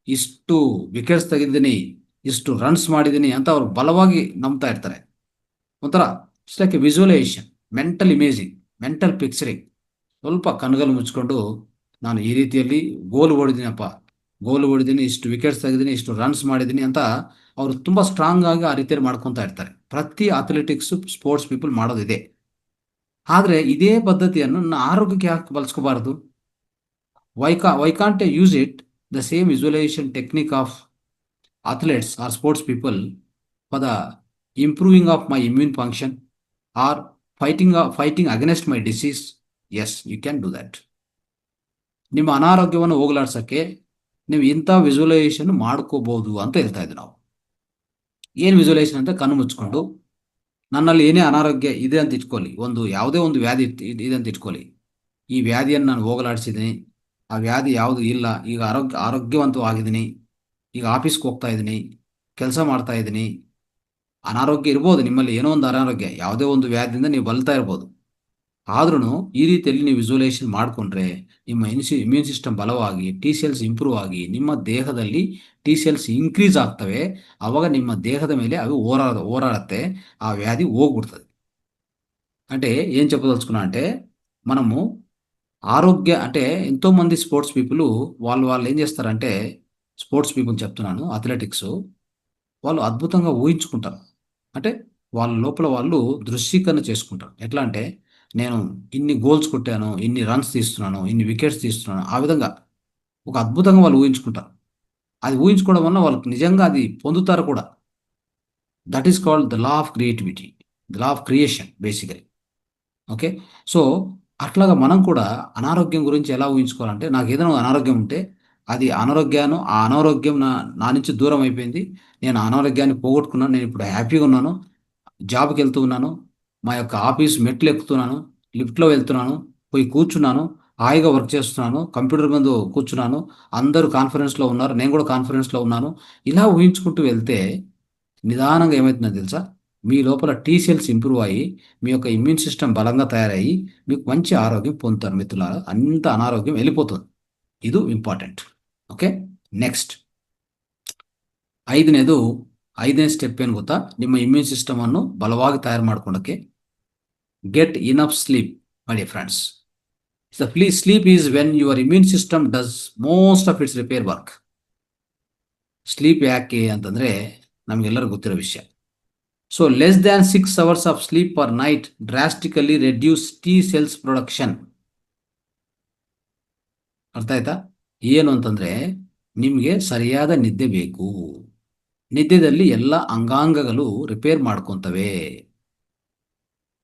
ಇಷ್ಟು ವಿಕೆಟ್ಸ್ ತೆಗೆದಿದ್ದೀನಿ, ಇಷ್ಟು ರನ್ಸ್ ಮಾಡಿದ್ದೀನಿ ಅಂತ ಅವರು ಬಲವಾಗಿ ನಂಬ್ತಾ ಇರ್ತಾರೆ. ಒಂಥರ it's like a visualisation, mental imaging, mental picturing. ಸ್ವಲ್ಪ ಕಣ್ಗಲು ಮುಚ್ಕೊಂಡು ನಾನು ಈ ರೀತಿಯಲ್ಲಿ ಗೋಲ್ ಹೊಡಿದ್ದೀನಿ, ಇಷ್ಟು ವಿಕೆಟ್ಸ್ ತೆಗೆದಿದ್ದೀನಿ, ಇಷ್ಟು ರನ್ಸ್ ಮಾಡಿದ್ದೀನಿ ಅಂತ ಅವರು ತುಂಬ ಸ್ಟ್ರಾಂಗ್ ಆಗಿ ಆ ರೀತಿಯಲ್ಲಿ ಮಾಡ್ಕೊತಾ ಇರ್ತಾರೆ. ಪ್ರತಿ ಅಥ್ಲೆಟಿಕ್ಸ್ ಸ್ಪೋರ್ಟ್ಸ್ ಪೀಪಲ್ ಮಾಡೋದಿದೆ. ಆದರೆ ಇದೇ ಪದ್ಧತಿಯನ್ನು ನನ್ನ ಆರೋಗ್ಯಕ್ಕೆ ಯಾಕೆ ಬಳಸ್ಕೋಬಾರ್ದು? Why can't I use it the same visualisation technique of athletes or sports people for the improving of my immune function or fighting against my disease? Yes, you can do that. ನಿಮ್ಮ ಅನಾರೋಗ್ಯವನ್ನು ಹೋಗಲಾಡ್ಸೋಕ್ಕೆ ನೀವು ಇಂಥ visualisation ಮಾಡ್ಕೋಬಹುದು ಅಂತ ಹೇಳ್ತಾ ಇದ್ದೀವಿ ನಾವು. ಏನು ವಿಜುವಲೈಸೇಷನ್ ಅಂತ ಕಣ್ಣು ಮುಚ್ಕೊಂಡು ನನ್ನಲ್ಲಿ ಏನೇ ಅನಾರೋಗ್ಯ ಇದೆ ಅಂತ ಇಟ್ಕೊಳ್ಳಿ, ಯಾವುದೇ ಒಂದು ವ್ಯಾಧಿ ಇದೆ ಅಂತ ಇಟ್ಕೊಳ್ಳಿ, ಈ ವ್ಯಾಧಿಯನ್ನು ನಾನು ಹೋಗಲಾಡಿಸಿದ್ದೀನಿ, ಆ ವ್ಯಾಧಿ ಯಾವುದು ಇಲ್ಲ, ಈಗ ಆರೋಗ್ಯವಂತವಾಗಿದ್ದೀನಿ, ಈಗ ಆಫೀಸ್ಗೆ ಹೋಗ್ತಾ ಇದ್ದೀನಿ, ಕೆಲಸ ಮಾಡ್ತಾ ಇದ್ದೀನಿ. ಅನಾರೋಗ್ಯ ಇರ್ಬೋದು ನಿಮ್ಮಲ್ಲಿ, ಏನೋ ಒಂದು ಅನಾರೋಗ್ಯ, ಯಾವುದೇ ಒಂದು ವ್ಯಾಧಿಯಿಂದ ನೀವು ಬಲ್ತಾ ಇರ್ಬೋದು. ಆದ್ರೂ ಈ ರೀತಿಯಲ್ಲಿ ನೀವು ವಿಜುವಲೈಸೇಷನ್ ಮಾಡಿಕೊಂಡ್ರೆ ನಿಮ್ಮ ಇಮ್ಯೂನ್ ಸಿಸ್ಟಮ್ ಬಲವಾಗಿ ಟಿ ಸೆಲ್ಸ್ ಇಂಪ್ರೂವ್ ಆಗಿ ನಿಮ್ಮ ದೇಹದಲ್ಲಿ ಟಿ ಸೆಲ್ಸ್ ಇನ್ಕ್ರೀಸ್ ಆಗ್ತವೆ. ಆವಾಗ ನಿಮ್ಮ ದೇಹದ ಮೇಲೆ ಅವು ಹೋರಾಡುತ್ತೆ, ఆ వ్యాధి ಹೋಗ್ಬಿಡ್ತದೆ. అంటే ఏం చెప్పదలుచుకున్నా అంటే మనము ఆరోగ్య అంటే ఎంతోమంది స్పోర్ట్స్ పీపుల్ వాళ్ళు ఏం చేస్తారంటే, స్పోర్ట్స్ పీపుల్ చెప్తున్నాను, అథ్లెటిక్స్ వాళ్ళు అద్భుతంగా ఊహించుకుంటారు. అంటే వాళ్ళ లోపల వాళ్ళు దృశ్యీకరణ చేసుకుంటారు. ఎట్లా అంటే, నేను ఇన్ని గోల్స్ కొట్టాను, ఇన్ని రన్స్ తీస్తున్నాను, ఇన్ని వికెట్స్ తీస్తున్నాను, ఆ విధంగా ఒక అద్భుతంగా వాళ్ళు ఊహించుకుంటారు. అది ఊహించుకోవడం వల్ల వాళ్ళకి నిజంగా అది పొందుతారు కూడా. That is called the law of creativity, the law of creation basically. Okay, so అట్లాగా మనం కూడా అనారోగ్యం గురించి ఎలా ఊహించుకోవాలంటే, నాకు ఏదైనా అనారోగ్యం ఉంటే ఆ అనారోగ్యం నా నుంచి దూరం అయిపోయింది, నేను అనారోగ్యాన్ని పోగొట్టుకున్నాను, నేను ఇప్పుడు హ్యాపీగా ఉన్నాను, జాబ్కి వెళ్తూ ఉన్నాను, మా యొక్క ఆఫీస్ మెట్లు ఎక్కుతున్నాను, లిఫ్ట్లో వెళ్తున్నాను, పోయి కూర్చున్నాను, హాయిగా వర్క్ చేస్తున్నాను, కంప్యూటర్ ముందు కూర్చున్నాను, అందరూ కాన్ఫరెన్స్లో ఉన్నారు, నేను కూడా కాన్ఫరెన్స్లో ఉన్నాను. ఇలా ఊహించుకుంటూ వెళ్తే నిదానంగా ఏమవుతుందో తెలుసా? మీ లోపల టీ సెల్స్ ఇంప్రూవ్ అయ్యి మీ యొక్క ఇమ్యూన్ సిస్టమ్ బలంగా తయారయ్యి మీకు మంచి ఆరోగ్యం పొందుతారు మిత్రులారా. అంత అనారోగ్యం వెళ్ళిపోతుంది. ಇದು ಇಂಪಾರ್ಟೆಂಟ್. ಓಕೆ, ನೆಕ್ಸ್ಟ್ ಐದನೇ ಸ್ಟೆಪ್ ಏನು ಗೊತ್ತಾ? ನಿಮ್ಮ ಇಮ್ಯೂನ್ ಸಿಸ್ಟಮ್ ಅನ್ನು ಬಲವಾಗಿ ತಯಾರು ಮಾಡ್ಕೊಳ್ಳೋಕ್ಕೆ get enough sleep my dear friends. Sleep is when your immune system does most of it's repair work. Sleep ಯಾಕೆ ಅಂತಂದ್ರೆ ನಮಗೆಲ್ಲರಿಗೂ ಗೊತ್ತಿರೋ ವಿಷಯ. So less than 6 hours of sleep per night drastically reduce T cells production. ಅರ್ಥ ಆಯ್ತಾ? ಏನು ಅಂತಂದ್ರೆ ನಿಮಗೆ ಸರಿಯಾದ ನಿದ್ದೆ ಬೇಕು. ನಿದ್ದೆದಲ್ಲಿ ಎಲ್ಲ ಅಂಗಾಂಗಗಳು ರಿಪೇರ್ ಮಾಡ್ಕೊತವೆ.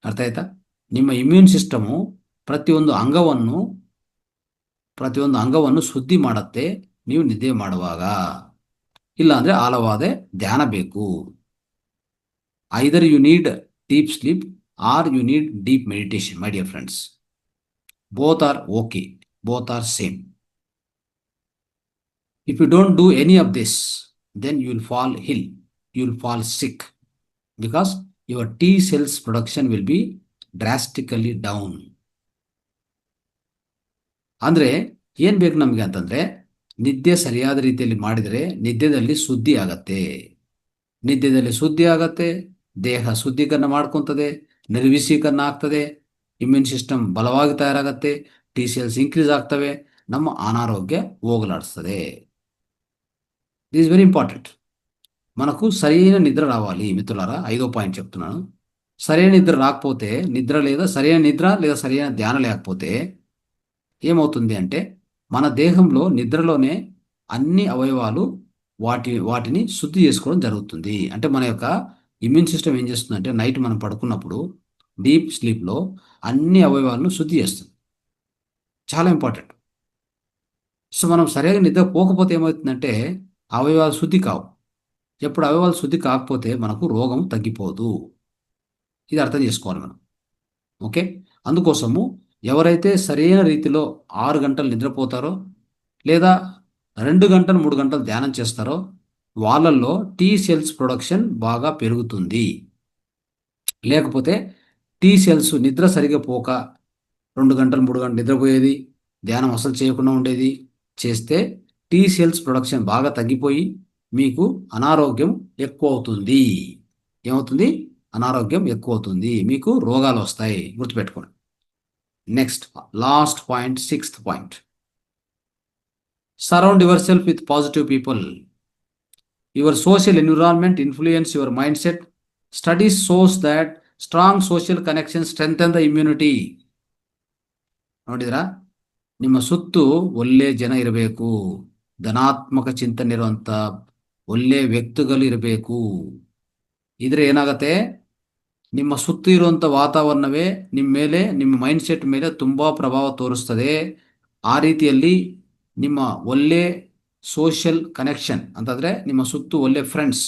ಅರ್ಥ ಆಯ್ತಾ? ನಿಮ್ಮ ಇಮ್ಯೂನ್ ಸಿಸ್ಟಮು ಪ್ರತಿಯೊಂದು ಅಂಗವನ್ನು ಶುದ್ಧಿ ಮಾಡುತ್ತೆ ನೀವು ನಿದ್ದೆ ಮಾಡುವಾಗ. ಇಲ್ಲಾಂದ್ರೆ ಆಳವಾದ ಧ್ಯಾನ ಬೇಕು. Either you need deep sleep or you need deep meditation my dear friends. Both are okay, both are same. If you don't do any of this, then you will fall ill, you will fall sick, because your T cells production will be drastically down. ಅಂದ್ರೆ ಏನ್ ಬೇಕು ನಮಗೆ ಅಂತಂದ್ರೆ, ನಿದ್ದೆ ಸರಿಯಾದ ರೀತಿಯಲ್ಲಿ ಮಾಡಿದರೆ ನಿದ್ದೆದಲ್ಲಿ ಶುದ್ಧಿ ಆಗತ್ತೆ, ದೇಹ ಶುದ್ಧೀಕರಣ ಮಾಡ್ಕೊತದೆ, ನಿರ್ವಿಷೀಕರಣ ಆಗ್ತದೆ, ಇಮ್ಯೂನ್ ಸಿಸ್ಟಮ್ ಬಲವಾಗಿ ತಯಾರಾಗತ್ತೆ, ಟಿ ಸೆಲ್ಸ್ ಇನ್ಕ್ರೀಸ್ ಆಗ್ತವೆ, ನಮ್ಮ ಅನಾರೋಗ್ಯ ಹೋಗಲಾಡಿಸ್ತದೆ. This is very important. మనకు సరైన నిద్ర రావాలి మిత్రులారా. 5వ పాయింట్ చెప్తున్నాను. సరైన నిద్ర రాకపోతే, సరైన నిద్ర లేదా సరైన ధ్యానం లేకపోతే ఏమవుతుంది అంటే, మన దేహంలో నిద్రలోనే అన్ని అవయవాలు వాటిని శుద్ధి చేసుకోవడం జరుగుతుంది. అంటే మన యొక్క ఇమ్యూన్ సిస్టమ్ ఏం చేస్తుందంటే, నైట్ మనం పడుకున్నప్పుడు డీప్ స్లీప్లో అన్ని అవయవాలను శుద్ధి చేస్తుంది. చాలా ఇంపార్టెంట్. సో మనం సరిగా నిద్ర పోకపోతే ఏమవుతుందంటే, అవయవాలు శుద్ధి కావు. ఎప్పుడు అవయవాలు శుద్ధి కాకపోతే మనకు రోగం తగ్గిపోదు. ఇది అర్థం చేసుకోవాలి మనం. ఓకే. అందుకోసము ఎవరైతే సరైన రీతిలో 6 గంటలు నిద్రపోతారో, లేదా 2 గంటలు 3 గంటలు ధ్యానం చేస్తారో, వాళ్ళల్లో టీ సెల్స్ ప్రొడక్షన్ బాగా పెరుగుతుంది. లేకపోతే టీ సెల్స్ నిద్ర సరిగా పోక 2 గంటలు 3 గంటలు నిద్రపోయేది, ధ్యానం అసలు చేయకుండా ఉండేది చేస్తే టీ సెల్స్ ప్రొడక్షన్ బాగా తగ్గిపోయి మీకు అనారోగ్యం ఎక్కువ అవుతుంది. ఏమవుతుంది? అనారోగ్యం ఎక్కువ అవుతుంది. మీకు రోగాలు వస్తాయి. గుర్తుపెట్టుకోండి. Next last point, 6th point. Surround your self with positive people. Your social environment influence your mind set. Studies shows that strong social connection strengthen the immunity. ನೋಡಿದ್ರಾ? ನಿಮ್ಮ ಸುತ್ತು ಒಳ್ಳೆ ಜನ ಇರಬೇಕು, ಧನಾತ್ಮಕ ಚಿಂತನೆ ಇರುವಂಥ ಒಳ್ಳೆ ವ್ಯಕ್ತಿಗಳು ಇರಬೇಕು. ಇದ್ರೆ ಏನಾಗತ್ತೆ, ನಿಮ್ಮ ಸುತ್ತು ಇರುವಂಥ ವಾತಾವರಣವೇ ನಿಮ್ಮ ಮೇಲೆ, ನಿಮ್ಮ ಮೈಂಡ್ ಸೆಟ್ ಮೇಲೆ ತುಂಬ ಪ್ರಭಾವ ತೋರಿಸ್ತದೆ. ಆ ರೀತಿಯಲ್ಲಿ ನಿಮ್ಮ ಒಳ್ಳೆ ಸೋಷಿಯಲ್ ಕನೆಕ್ಷನ್ ಅಂತಂದರೆ ನಿಮ್ಮ ಸುತ್ತು ಒಳ್ಳೆ ಫ್ರೆಂಡ್ಸ್,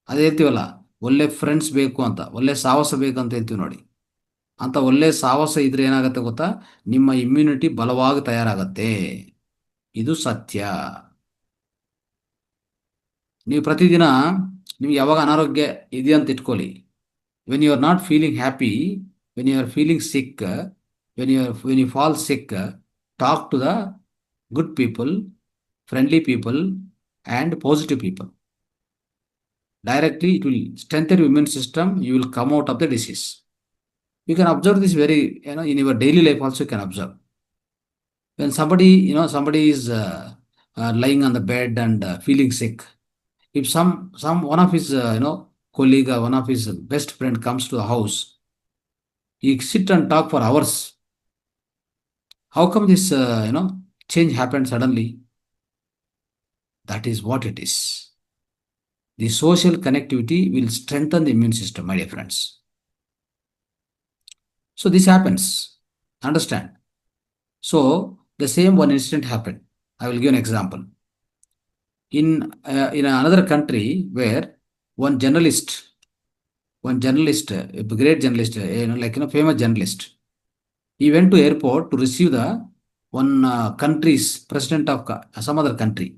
ಅದೇ ಹೇಳ್ತೀವಲ್ಲ, ಒಳ್ಳೆ ಫ್ರೆಂಡ್ಸ್ ಬೇಕು ಅಂತ, ಒಳ್ಳೆ ಸಾಹಸ ಬೇಕು ಅಂತ ಹೇಳ್ತೀವಿ ನೋಡಿ. ಅಂತ ಒಳ್ಳೆ ಸಾಹಸ ಇದ್ರೆ ಏನಾಗುತ್ತೆ ಗೊತ್ತಾ, ನಿಮ್ಮ ಇಮ್ಯುನಿಟಿ ಬಲವಾಗಿ ತಯಾರಾಗತ್ತೆ. ಇದು ಸತ್ಯ. ನೀವು ಪ್ರತಿದಿನ ನಿಮ್ಗೆ ಯಾವಾಗ ಅನಾರೋಗ್ಯ ಇದೆ ಅಂತ ಇಟ್ಕೊಳ್ಳಿ, when you are not feeling happy, when you are feeling sick, when you fall sick, talk to the good people, friendly people and positive people. Directly it will strengthen your immune system. You will come out of the disease. You can observe this very, in your daily life also you can observe. When somebody is lying on the bed and feeling sick, if one of his colleague or one of his best friend comes to the house, he sit and talk for hours. How come this change happened suddenly? That is what it is. The social connectivity will strengthen the immune system, my dear friends. So this happens. Understand? So the same one incident happened. I will give an example. In another country where one journalist, a great journalist, famous journalist, he went to airport to receive the one country's president of some other country.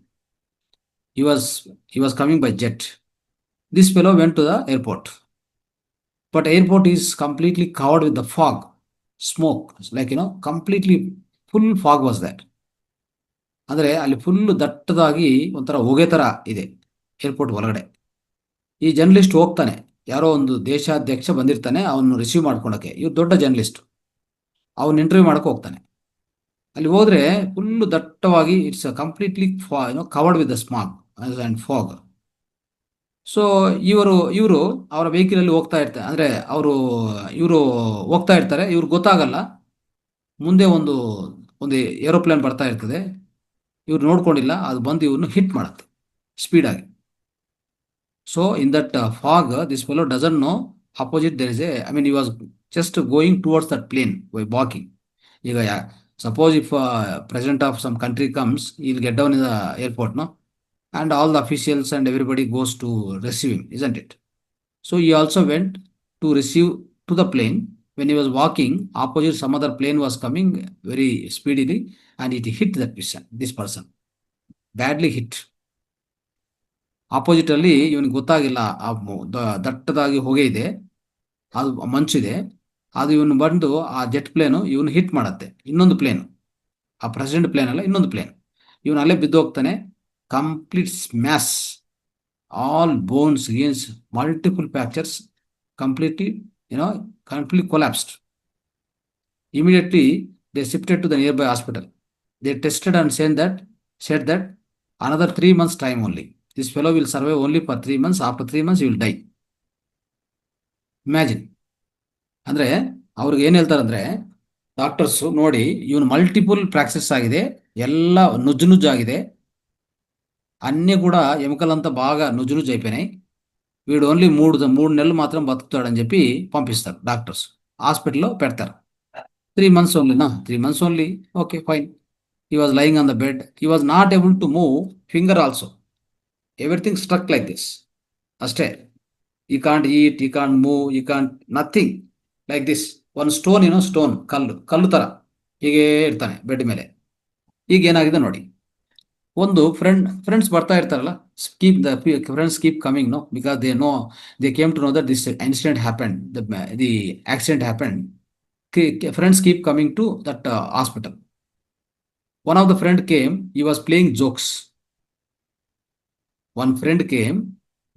He was coming by jet. This fellow went to the airport, but airport is completely covered with the fog, smoke, completely full fog was that. ಅಂದರೆ ಅಲ್ಲಿ full ದಟ್ಟದಾಗಿ ಒಂಥರ ಹೊಗೆ ಥರ ಇದೆ airport ಒಳಗಡೆ. ಈ journalist ಹೋಗ್ತಾನೆ, ಯಾರೋ ಒಂದು ದೇಶಾಧ್ಯಕ್ಷ ಬಂದಿರ್ತಾನೆ ಅವನು ರಿಸೀವ್ ಮಾಡ್ಕೊಳಕ್ಕೆ. ಇವ್ರು ದೊಡ್ಡ ಜರ್ನಲಿಸ್ಟ್, ಅವನು ಇಂಟರ್ವ್ಯೂ ಮಾಡೋಕೆ ಹೋಗ್ತಾನೆ. ಅಲ್ಲಿ ಹೋದರೆ ಫುಲ್ಲು ದಟ್ಟವಾಗಿ it's completely covered with the smog and fog. So ಇವರು ಅವರ ವೆಹಿಕಲಲ್ಲಿ ಹೋಗ್ತಾ ಇರ್ತಾರೆ, ಅಂದರೆ ಇವರು ಹೋಗ್ತಾ ಇರ್ತಾರೆ. ಇವ್ರಿಗೆ ಗೊತ್ತಾಗಲ್ಲ, ಮುಂದೆ ಒಂದು ಏರೋಪ್ಲೇನ್ ಬರ್ತಾ ಇರ್ತದೆ. ಇವ್ರು ನೋಡ್ಕೊಂಡಿಲ್ಲ, ಅದು ಬಂದು ಇವ್ರನ್ನ ಹಿಟ್ ಮಾಡುತ್ತೆ ಸ್ಪೀಡಾಗಿ. So in that fog this fellow doesn't know opposite there is he was just going towards that plane by walking. ಈಗ suppose if president of some country comes, he'll get down in the airport, no? And all the officials and everybody goes to receive him, isn't it? So he also went to receive to the plane. When he was walking, opposite some other plane was coming very speedily and it hit this person. Badly hit. Opposite ಅಲ್ಲಿ ಇವನಿಗೆ ಗೊತ್ತಾಗಿಲ್ಲ, ದಟ್ಟದಾಗಿ ಹೊಗೆ ಇದೆ, ಅದು ಮಂಚಿದೆ, ಅದು ಇವನು ಬಂದು ಆ ಜೆಟ್ ಪ್ಲೇನು ಇವನು ಹಿಟ್ ಮಾಡುತ್ತೆ. ಇನ್ನೊಂದು ಪ್ಲೇನು, ಆ ಪ್ರೆಸಿಡೆಂಟ್ ಪ್ಲೇನ್ ಅಲ್ಲ, ಇನ್ನೊಂದು ಪ್ಲೇನ್. ಇವನು ಅಲ್ಲೇ ಬಿದ್ದು ಹೋಗ್ತಾನೆ. Complete smash, all bones, gains, multiple fractures, completely collapsed. Immediately they shifted to the nearby hospital. They tested and said that another 3 months time only. This fellow will survive only for 3 months. After 3 months you will die. Imagine. ಅಂದ್ರೆ ಅವ್ರಿಗೆ ಏನ್ ಹೇಳ್ತಾರಂದ್ರೆ doctors ನೋಡಿ, ಇವನು multiple Praxis ಆಗಿದೆ, ಎಲ್ಲ ನುಜ್ಜು ನುಜ್ಜು ఆಗಿದೆ, అన్నీ కూడా ఎముకలంతా బాగా నుజ్జు నుజ్జు అయిపోయినాయి, వీడు ఓన్లీ మూడు నెలలు మాత్రం బతుకుతాడని చెప్పి పంపిస్తారు డాక్టర్స్. హాస్పిటల్లో పెడతారు. 3 months ఓన్లీనా, 3 months only, okay fine. He was lying on the bed, he was not able to move finger also, everything struck like this ಅಷ್ಟೇ. ಈ ಕಾಂಟ್ ಈಟ್, ಈ ಕಾಂಟ್ ಮೂವ್, ಈ ಕಾಂಟ್ ನಥಿಂಗ್ ಲೈಕ್ ದಿಸ್. ಒಂದು stone, ಏನೋ stone, ಕಲ್ಲು ಕಲ್ಲು ಥರ ಹೀಗೆ ಇರ್ತಾನೆ ಬೆಡ್ ಮೇಲೆ. ಈಗ ಏನಾಗಿದೆ ನೋಡಿ, ಒಂದು ಫ್ರೆಂಡ್ಸ್ ಬರ್ತಾ ಇರ್ತಾರಲ್ಲ, keep the friends keep coming, no, because they came to know that this incident happen, the accident happen. Friends keep coming to that hospital. One of the friend came, he was playing jokes. One friend came,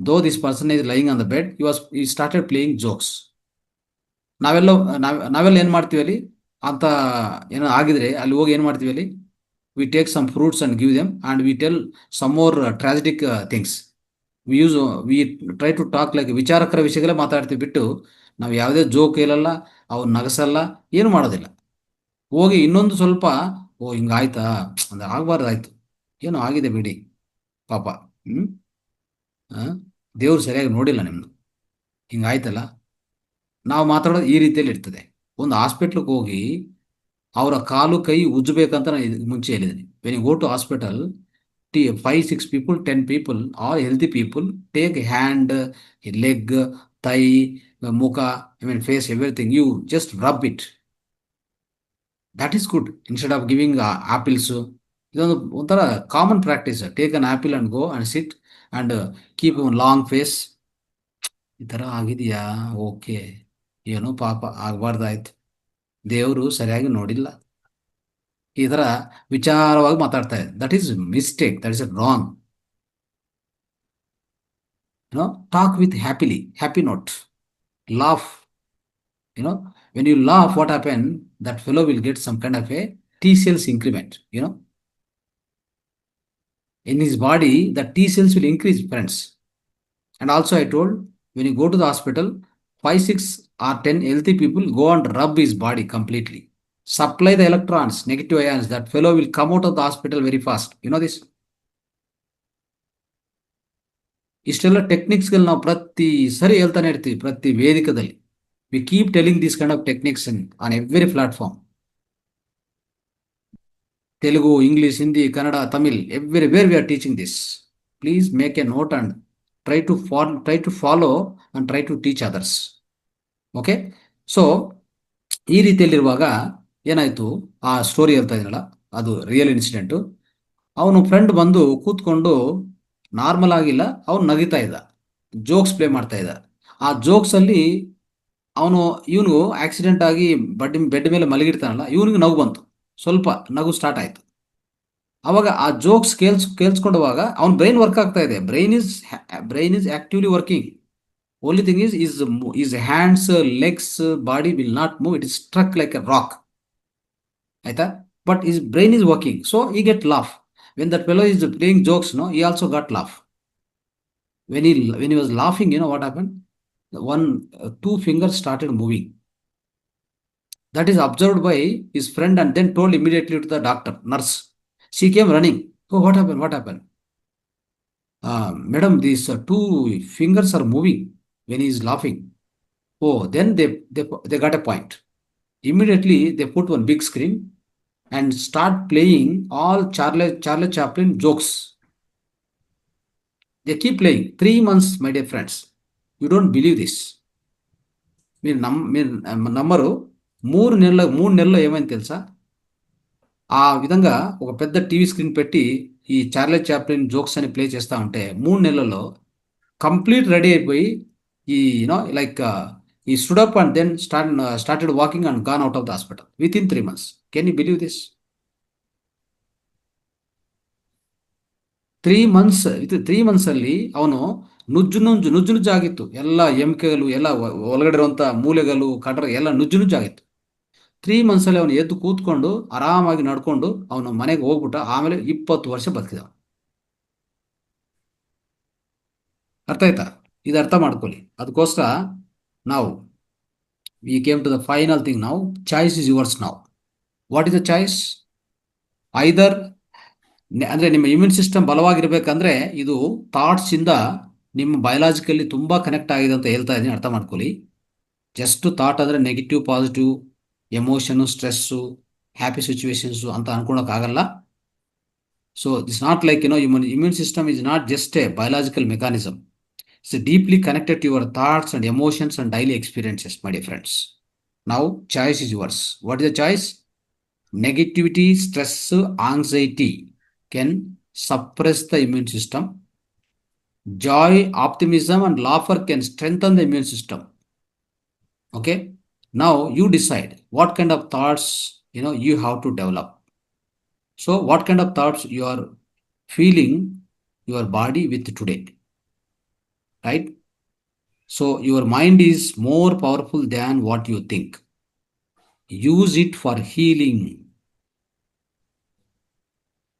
though this person is lying on the bed, he started playing jokes. ನಾವೆಲ್ಲ ಏನು ಮಾಡ್ತೀವಿ ಅಲ್ಲಿ ಅಂತ ಏನೋ ಆಗಿದ್ರೆ ಅಲ್ಲಿ ಹೋಗಿ ಏನು ಮಾಡ್ತೀವಿ ಅಲ್ಲಿ, we take some fruits and give them and we tell some more tragic things. We try to talk like ವಿಚಾರಕರ ವಿಷಯಗಳೇ ಮಾತಾಡ್ತೀವಿ ಬಿಟ್ಟು ನಾವು ಯಾವುದೇ ಜೋಕ್ ಹೇಳಲ್ಲ, ಅವ್ರು ನಗಸಲ್ಲ, ಏನು ಮಾಡೋದಿಲ್ಲ. ಹೋಗಿ ಇನ್ನೊಂದು ಸ್ವಲ್ಪ, ಓ ಹಿಂಗಾಯ್ತಾ ಅಂದ್ರೆ ಆಗಬಾರ್ದಾಯ್ತು, ಏನೋ ಆಗಿದೆ ಬಿಡಿ ಪಾಪ, ದೇವ್ರು ಸರಿಯಾಗಿ ನೋಡಿಲ್ಲ ನಿಮ್ದು, ಹಿಂಗಾಯ್ತಲ್ಲ. ನಾವು ಮಾತಾಡೋದು ಈ ರೀತಿಯಲ್ಲಿ ಇರ್ತದೆ. ಒಂದು ಹಾಸ್ಪಿಟ್ಲಿಗೆ ಹೋಗಿ ಅವರ ಕಾಲು ಕೈ ಉಜ್ಜಬೇಕಂತ ನಾನು ಮುಂಚೆ ಹೇಳಿದ್ದೀನಿ. When you go to hospital, 5-6 people, 10 people, all healthy people, take hand, leg, thigh, ಮುಖ, face, everything. You just rub it. That is good. Instead of giving apples, ಇದೊಂದು ಒಂಥರ common practice. Take an apple and go and sit and keep long face. ಈ ಥರ ಆಗಿದೆಯಾ, okay, ಏನೋ ಪಾಪ ಆಗಬಾರ್ದಾಯ್ತು, ದೇವರು ಸರಿಯಾಗಿ ನೋಡಿಲ್ಲ, ಈ ಥರ ವಿಚಾರವಾಗಿ ಮಾತಾಡ್ತಾ ಇದೆ. That is mistake, that is wrong. Talk with happy note, laugh. When you laugh, what happen, that fellow will get some kind of a T cells increment. In his body, the T cells will increase, friends. And also I told, when you go to the hospital, 5, 6 or 10 healthy people go and rub his body completely. Supply the electrons, negative ions, that fellow will come out of the hospital very fast. You know this? ಇಷ್ಟೆಲ್ಲ ಟೆಕ್ನಿಕ್ಸ್ಗಳು ನಾವು ಪ್ರತಿ ಸರಿ ಹೇಳ್ತಾನೆ ಇರ್ತೀವಿ, ಪ್ರತಿ ವೇದಿಕದಲ್ಲಿ. We keep telling this kind of techniques on every platform. Telugu, English, Hindi, Kannada, Tamil, everywhere we are teaching this. Please make a note and try to follow and try to teach others. Okay, so ಈ ರೀತಿಯಲ್ಲಿರುವಾಗ ಏನಾಯ್ತು, ಆ story ಹೇಳ್ತಾ ಇದ್ದೀನಲ್ಲ, ಅದು real incident. ಅವನು friend ಬಂದು ಕೂತ್ಕೊಂಡು normal ಆಗಿಲ್ಲ, ಅವನು ನಗಿತಾ ಇದ್ದ, ಜೋಕ್ಸ್ ಪ್ಲೇ ಮಾಡ್ತಾ ಇದ್ದ. ಆ ಜೋಕ್ಸಲ್ಲಿ ಇವನು ಆಕ್ಸಿಡೆಂಟ್ ಆಗಿ ಬೆಡ್ ಮೇಲೆ ಮಲಗಿರ್ತಾನಲ್ಲ, ಇವನಿಗೆ ನಗು ಬಂತು, ಸ್ವಲ್ಪ ನಗು ಸ್ಟಾರ್ಟ್ ಆಯಿತು. ಅವಾಗ ಆ ಜೋಕ್ಸ್ ಕೇಳಿಸ್ಕೊಂಡವಾಗ ಅವನ ಬ್ರೈನ್ ವರ್ಕ್ ಆಗ್ತಾ ಇದೆ. Brain is actively working. Only thing is hands, legs, body will not move, it is struck like a rock. ಆಯ್ತಾ? But his brain is working, so he get laugh. When that fellow is playing jokes, no, he also got laugh. When he was laughing, what happened? Two fingers started moving. That is observed by his friend and then told immediately to the doctor, nurse. She came running. Oh, what happened? Madam, these 2 fingers are moving when he is laughing. Oh, then they got a point. Immediately they put one big screen and start playing all Charlie Chaplin jokes. They keep playing 3 months, my dear friends. You don't believe this. మీరు నమ్మరు. 3 నెలల్లో ఏమైంది తెలుసా? ఆ విధంగా ఒక పెద్ద TV screen పెట్టి ఈ చార్లీ చాప్లిన్ జోక్స్ అని ప్లే చేస్తూ ఉంటే 3 నెలల్లో కంప్లీట్ రెడీ అయిపోయి like he stood up and then started walking and gone out of the hospital within 3 months. Can you believe this? 3 months, ಇದು 3 months ಅಲ್ಲಿ ಅವನು ನುಜ್ಜು ಆಗಿತ್ತು. ಎಲ್ಲ ಎಮ್ಕೆಗಳು, ಎಲ್ಲ ಒಳಗಡೆ ಇರುವಂಥ ಮೂಲೆಗಳು, ಕಡರ ಎಲ್ಲ ನುಜ್ಜು ಆಗಿತ್ತು. 3 months ಅಲ್ಲಿ ಅವನು ಎದ್ದು ಕೂತ್ಕೊಂಡು ಆರಾಮಾಗಿ ನಡ್ಕೊಂಡು ಅವನು ಮನೆಗೆ ಹೋಗ್ಬಿಟ್ಟ. ಆಮೇಲೆ 20 ವರ್ಷ ಬದುಕಿದ. ಅರ್ಥ ಆಯ್ತಾ? ಇದು ಅರ್ಥ ಮಾಡ್ಕೊಳ್ಳಿ. ಅದಕ್ಕೋಸ್ಕರ ನಾವು we came to the final thing. ನಾವು ಚಾಯ್ಸ್ ಇಸ್ ಯುವರ್ಸ್. ನಾವು what is the choice? Either ಅಂದರೆ ನಿಮ್ಮ ಇಮ್ಯೂನ್ ಸಿಸ್ಟಮ್ ಬಲವಾಗಿರ್ಬೇಕಂದ್ರೆ ಇದು ಥಾಟ್ಸಿಂದ ನಿಮ್ಮ ಬಯೋಲಾಜಿಕಲ್ಲಿ ತುಂಬ ಕನೆಕ್ಟ್ ಆಗಿದೆ ಅಂತ ಹೇಳ್ತಾ ಇದ್ದೀನಿ, ಅರ್ಥ ಮಾಡ್ಕೊಳ್ಳಿ. ಜಸ್ಟ್ ಥಾಟ್ ಅಂದರೆ negative positive emotion stress happy situations ಅಂತ ಅನ್ಕೊಳಕ್ಕಾಗಲ್ಲ. So it's not like immune system is not just a biological mechanism. It's deeply connected to your thoughts and emotions and daily experiences, my dear friends. ನಾವು choice is yours. What is the choice? Negativity, stress, anxiety can suppress the immune system. Joy, optimism, and laughter can strengthen the immune system. Okay. Now you decide what kind of thoughts you have to develop. So what kind of thoughts you are feeling your body with today, right? So your mind is more powerful than what you think. Use it for healing.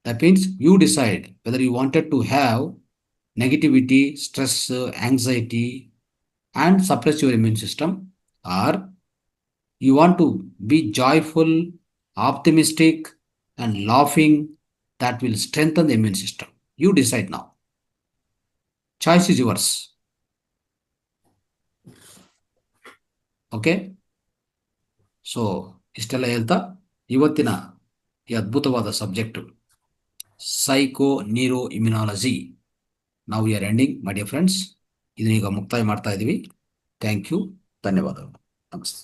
That means you decide whether you wanted to have negativity, stress, anxiety, and suppress your immune system, or you want to be joyful, optimistic, and laughing that will strengthen the immune system. You decide now. Choice is yours. Okay? So ಇಷ್ಟೆಲ್ಲ ಹೇಳ್ತಾ ಇವತ್ತಿನ ಈ ಅದ್ಭುತವಾದ subject psychoneuroimmunology ನಾವು we are ending, my dear friends. ಇದನ್ನೀಗ ಮುಕ್ತಾಯ ಮಾಡ್ತಾ ಇದ್ದೀವಿ. ಥ್ಯಾಂಕ್ ಯು, ಧನ್ಯವಾದಗಳು, ನಮಸ್ತೆ.